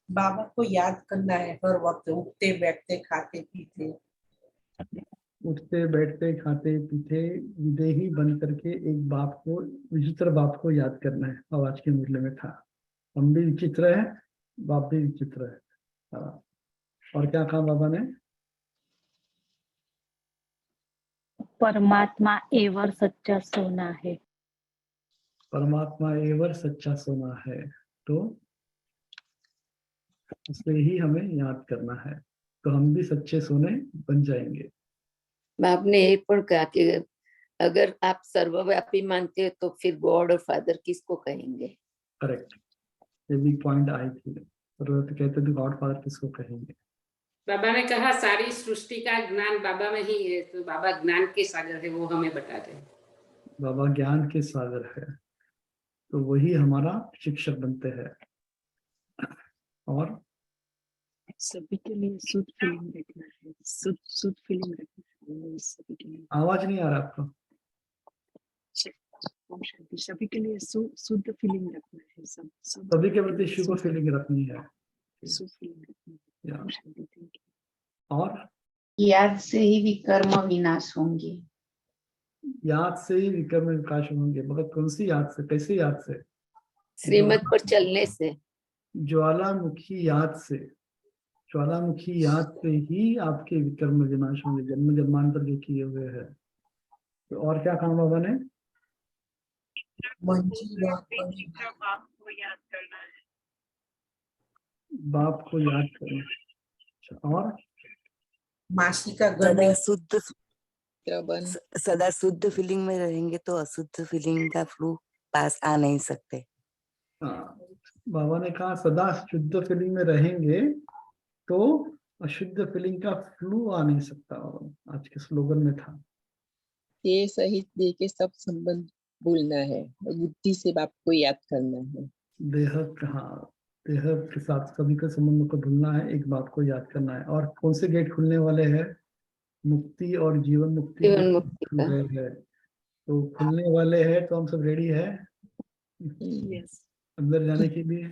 बाबा को याद करना है हर वक्त, उठते बैठते खाते पीते। उठते बैठते खाते पीते विदेही बन करके एक बाप को, विचित्र बाप को याद करना है। आवाज के मूल्य में था हम भी विचित्र है, बाप भी विचित्र है। हाँ। और क्या कहा बाबा ने? परमात्मा एवर सच्चा सोना है, परमात्मा एवर सच्चा सोना है, तो उसे ही हमें याद करना है, तो हम भी सच्चे सोने बन जाएंगे। बाप ने ये पण कहा कि अगर आप सर्वव्यापी मानते हो तो फिर गॉड और फादर किसको कहेंगे? करेक्ट, ये भी पॉइंट आई थी। तो कहते थे गॉड फादर किसको कहेंगे? बाबा ने कहा सारी सृष्टि का ज्ञान बाबा में ही है, तो बाबा ज्ञान के सागर है, वो हमें बताते हैं। बाबा ज्ञान के सागर है, तो वही हमारा शिक्षक बनते हैं। और सभी के लिए शुद्ध फीलिंग रखना है, शुद्ध फीलिंग रखना है सभी के लिए। आवाज नहीं आ रहा आपका? सभी के लिए शुद्ध फीलिंग रखना है, सभी के प्रति शुभ फीलिंग रखनी है, शुद्ध फीलिंग रखनी है। और याद से ही विकर्म विनाश होंगे, याद से ही विकर्म विकास होंगे। मगर कौन सी याद से, कैसे याद से? श्रीमत पर चलने से, ज्वालामुखी याद से, ज्वालामुखी याद से ही आपके विकर्म विनाश होंगे, जन्म जन्मांतर जो किए हुए हैं। तो और क्या काम बाबा ने? बाप को याद करना है, बाप को याद करना। और मासी का घर सदा शुद्ध फीलिंग में रहेंगे तो अशुद्ध फीलिंग का फ्लू पास आ नहीं सकते। हाँ, बाबा ने कहा सदा शुद्ध फीलिंग में रहेंगे तो अशुद्ध फीलिंग का फ्लू आ नहीं सकता। आज के स्लोगन में था ये सहित दे के सब संबंध भूलना है, बुद्धि से बाप को याद करना है। देह, हाँ, देह के साथ सभी के संबंधों को भूलना है, एक बाप को याद करना है। और कौन से गेट खुलने वाले हैं? मुक्ति और जीवन मुक्ति खुल रहे हैं, तो खुलने वाले हैं। तो हम सब रेडी है अंदर जाने के लिए?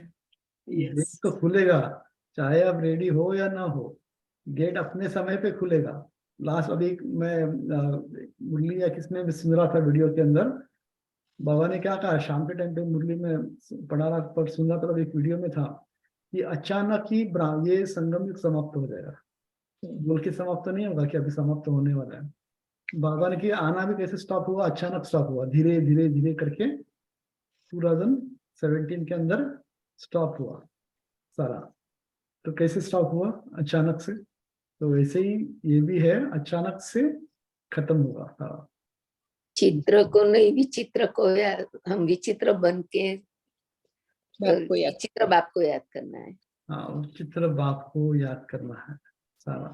गेट तो खुलेगा, चाहे आप रेडी हो या ना हो, गेट अपने समय पे खुलेगा। लास्ट अभी मैं मुरली या किसमें भी सुन रहा था वीडियो के अंदर, बाबा ने क्या कहा शाम के टाइम पे मुरली में पढ़ा रहा पर सुन रहा था, एक वीडियो में था कि अचानक ही ये संगम युग समाप्त हो जाएगा। बोल के समाप्त तो नहीं होगा कि अभी समाप्त होने वाला है। बाबा ने कि आना भी कैसे स्टॉप हुआ? अचानक स्टॉप हुआ, धीरे धीरे धीरे करके 2017 के अंदर स्टॉप हुआ सारा। तो कैसे स्टॉप हुआ? अचानक से। तो वैसे ही ये भी है, अचानक से खत्म हुआ सारा। चित्र को नहीं, विचित्र को याद, हम विचित्र बन के विचित्र बाप को याद करना है। हाँ, विचित्र बाप को याद करना है सारा।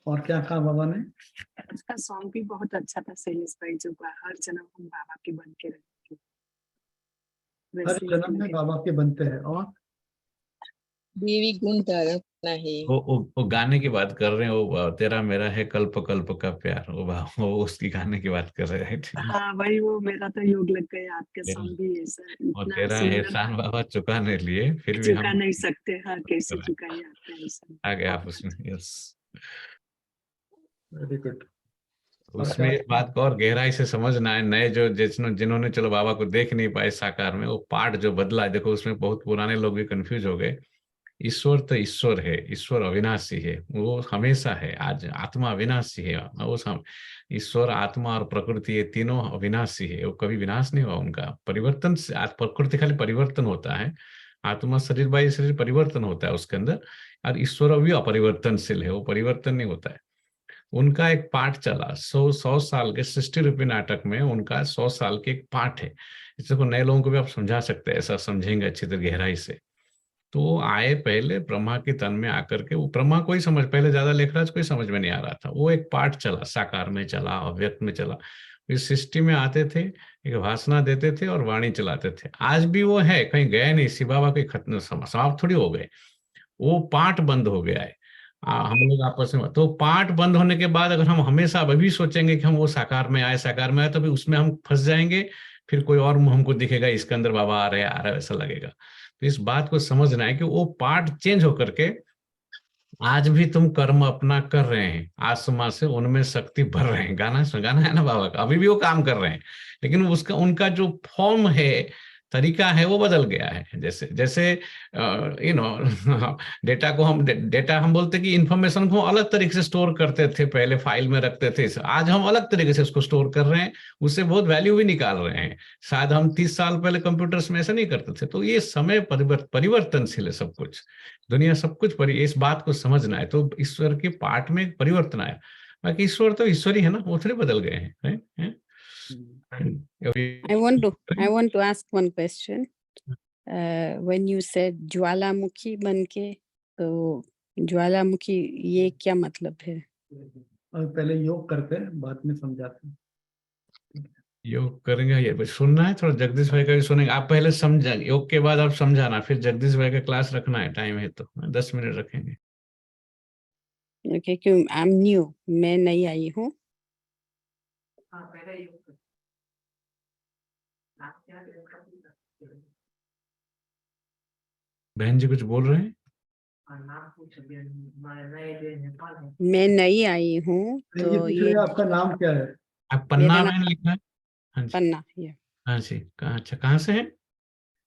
और क्या कहा बाबा ने? उसका सॉन्ग भी बहुत अच्छा था, शैलेश भाई, जो हर जन्म हम बाबा के बन के रहेंगे, हर वैसे ही जन्म में लगे। बाबा के बनते हैं। और देवी गुण धारण करना है। वो गाने की बात कर रहे हैं, वो तेरा मेरा है कल्प कल्प का प्यार, वो उसकी गाने की बात कर रहे हैं। हाँ भाई, वो मेरा तो योग लग गया, आपके सॉन्ग भी ऐसा और इतना तेरा सुंदर, एहसान बाबा चुकाने लिए फिर भी चुका हम नहीं सकते। हाँ, कैसे कर रहे हैं। चुकाइए आपका एहसान। आ गए आप उसमें। Yes, very good. उसमें इस बात को और गहराई से समझना है। नए जो जिन्होंने चलो बाबा को देख नहीं पाए साकार में, वो पार्ट जो बदला है, देखो उसमें बहुत पुराने लोग भी कंफ्यूज हो गए। ईश्वर तो ईश्वर है, ईश्वर अविनाशी है, वो हमेशा है। आज आत्मा अविनाशी है, वो ईश्वर, आत्मा और प्रकृति, ये तीनों अविनाशी है, वो कभी विनाश नहीं हुआ उनका। परिवर्तन से प्रकृति खाली परिवर्तन होता है, आत्मा शरीर बाई शरीर परिवर्तन होता है उसके अंदर, और ईश्वर अभी अपरिवर्तनशील है, वो परिवर्तन नहीं होता है। उनका एक पाठ चला 100 साल के 60 रूपी नाटक में, उनका 100 साल के एक पाठ है। इसको नए लोगों को भी आप समझा सकते हैं, ऐसा समझेंगे अच्छी तरह गहराई से। तो वो आए पहले ब्रह्मा के तन में आकर के, वो ब्रह्मा कोई समझ, पहले ज्यादा लेखराज कोई समझ में नहीं आ रहा था, वो एक पाठ चला, साकार में चला, अव्यक्त में चला। इस सृष्टि में आते थे, एक भाषणा देते थे और वाणी चलाते थे। आज भी वो है, कहीं गए नहीं, शिव बाबा के खत्म समाप्त थोड़ी हो गए, वो पाठ बंद हो गया है। हम लोग आपस में, तो पाठ बंद होने के बाद अगर हम हमेशा अभी सोचेंगे कि हम वो साकार में आए, साकार में आए, तो फिर उसमें हम फंस जाएंगे। फिर कोई और मुंह हमको दिखेगा, इसके अंदर बाबा आ रहे हैं, ऐसा लगेगा। तो इस बात को समझना है कि वो पार्ट चेंज होकर के आज भी तुम कर्म अपना कर रहे हैं, आसमा से उनमें शक्ति भर रहे हैं। गाना है ना बाबा का, अभी भी वो काम कर रहे हैं, लेकिन उसका उनका जो फॉर्म है, तरीका है, वो बदल गया है। जैसे जैसे डेटा हम बोलते कि इंफॉर्मेशन को अलग तरीके से स्टोर करते थे, पहले फाइल में रखते थे, आज हम अलग तरीके से उसको स्टोर कर रहे हैं, उससे बहुत वैल्यू भी निकाल रहे हैं। शायद हम 30 साल पहले कंप्यूटर्स में ऐसा नहीं करते थे। तो ये समय परिवर्तनशील है, सब कुछ, दुनिया सब कुछ इस बात को समझना है। तो ईश्वर के पाठ में परिवर्तन आया, बाकी ईश्वर तो ईश्वर ही है ना, वो थोड़े बदल गए हैं। I want to ask one question. When you said ज्वालामुखी बनके, तो ज्वालामुखी ये क्या मतलब है? और पहले योग करते हैं, बाद में समझाते हैं। योग करेंगे, ये सुनना है, थोड़ा जगदीश भाई का भी सुनेंगे। आप पहले समझा, योग के बाद आप समझाना, फिर जगदीश भाई का क्लास रखना है, टाइम है तो 10 मिनट रखेंगे। Okay, क्यों? I'm new, मैं नई आई हूँ। बहन जी कुछ बोल रहे हैं? मैं नई आई हूँ, तो ये आपका नाम क्या है? आप पन्ना मेरा में लिखा है? हाँ जी, पन्ना, ये हाँ जी। अच्छा, कहाँ से है?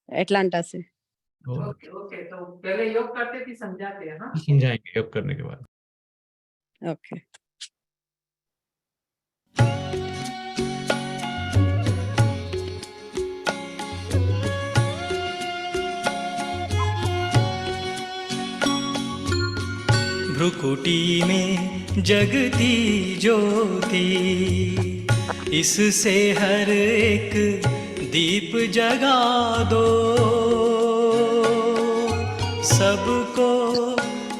एटलांटा से। ओके, तो पहले योग करते थे, समझाते हैं। हाँ, समझाएंगे योग करने के बाद। ओके। भ्रुकुटी में जगती ज्योति, इससे हर एक दीप जगा दो, सबको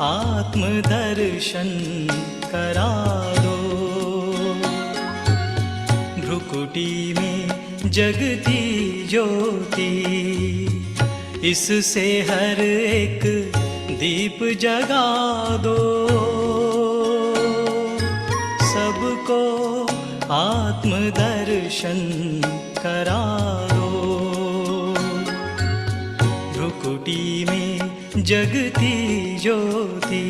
आत्मदर्शन करा दो। भ्रुकुटी में जगती ज्योति, इससे हर एक दीप जगा दो, सबको आत्मदर्शन करा दो। भ्रुकुटी में जगती ज्योति।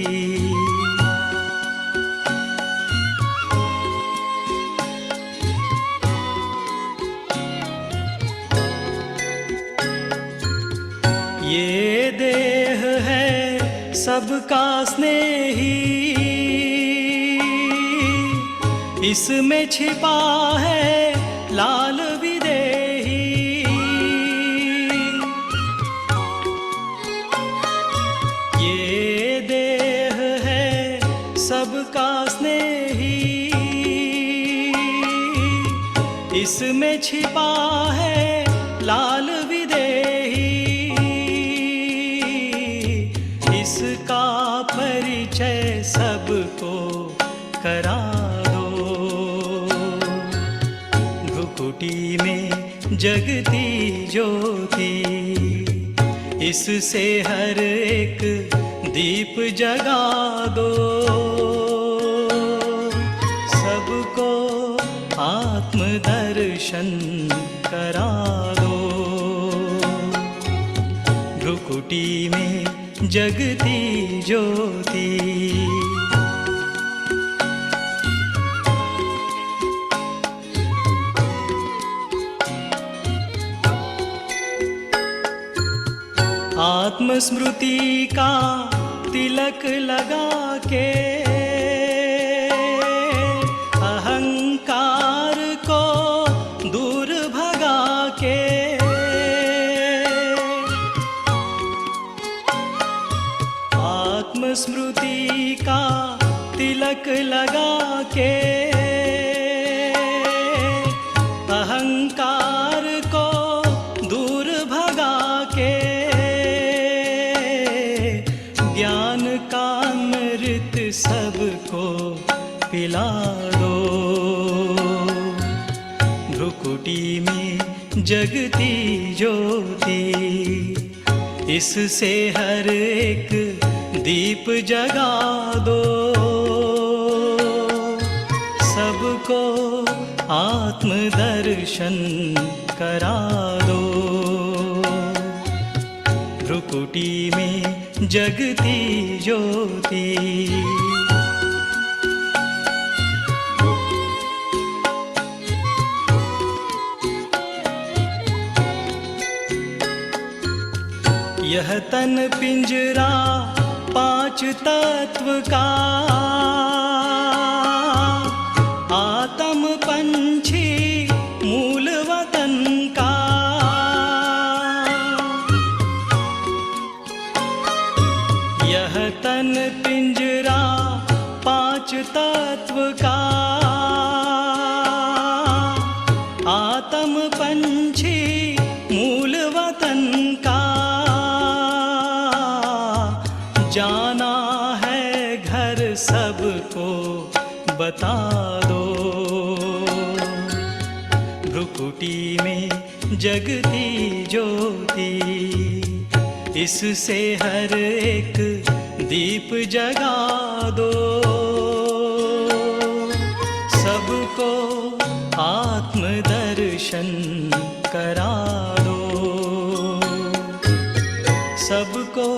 ये देह है सबका स्नेही, इसमें छिपा है लाल विदेही। ये देह है सबका स्नेही, इसमें छिपा है लाल विदेही। इसका परिचय सबको करा दो। भ्रुकुटी में जगती ज्योति, इससे हर एक दीप जगा दो। सबको आत्मदर्शन करा दो। भ्रुकुटी में जगती ज्योति, आत्मस्मृति का तिलक लगा के अहंकार को दूर भगा के, आत्मस्मृति का तिलक लगा के अहंकार को दूर भगा के, ज्ञान का अमृत सबको पिला दो। भ्रुकुटी में जगती ज्योति, इससे हर एक दीप जगा दो। सबको आत्मदर्शन करा दो। भ्रुकुटी में जगती ज्योति, यह तन पिंजरा पांच तत्व का, आत्म पंछी मूल वतन का। यह तन पिंजरा पांच तत्व का, आत्म पंछी मूल वतन का। जाना है घर सबको बता दो। भ्रुकुटी में जगती ज्योति, इससे हर एक दीप जगा दो। सबको आत्मदर्शन करा दो। सबको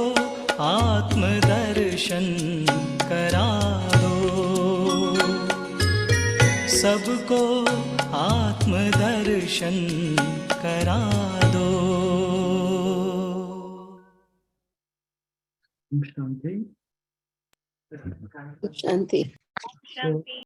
आत्मदर्शन करा दो। सबको आत्मदर्शन करा दो। शांति शांति।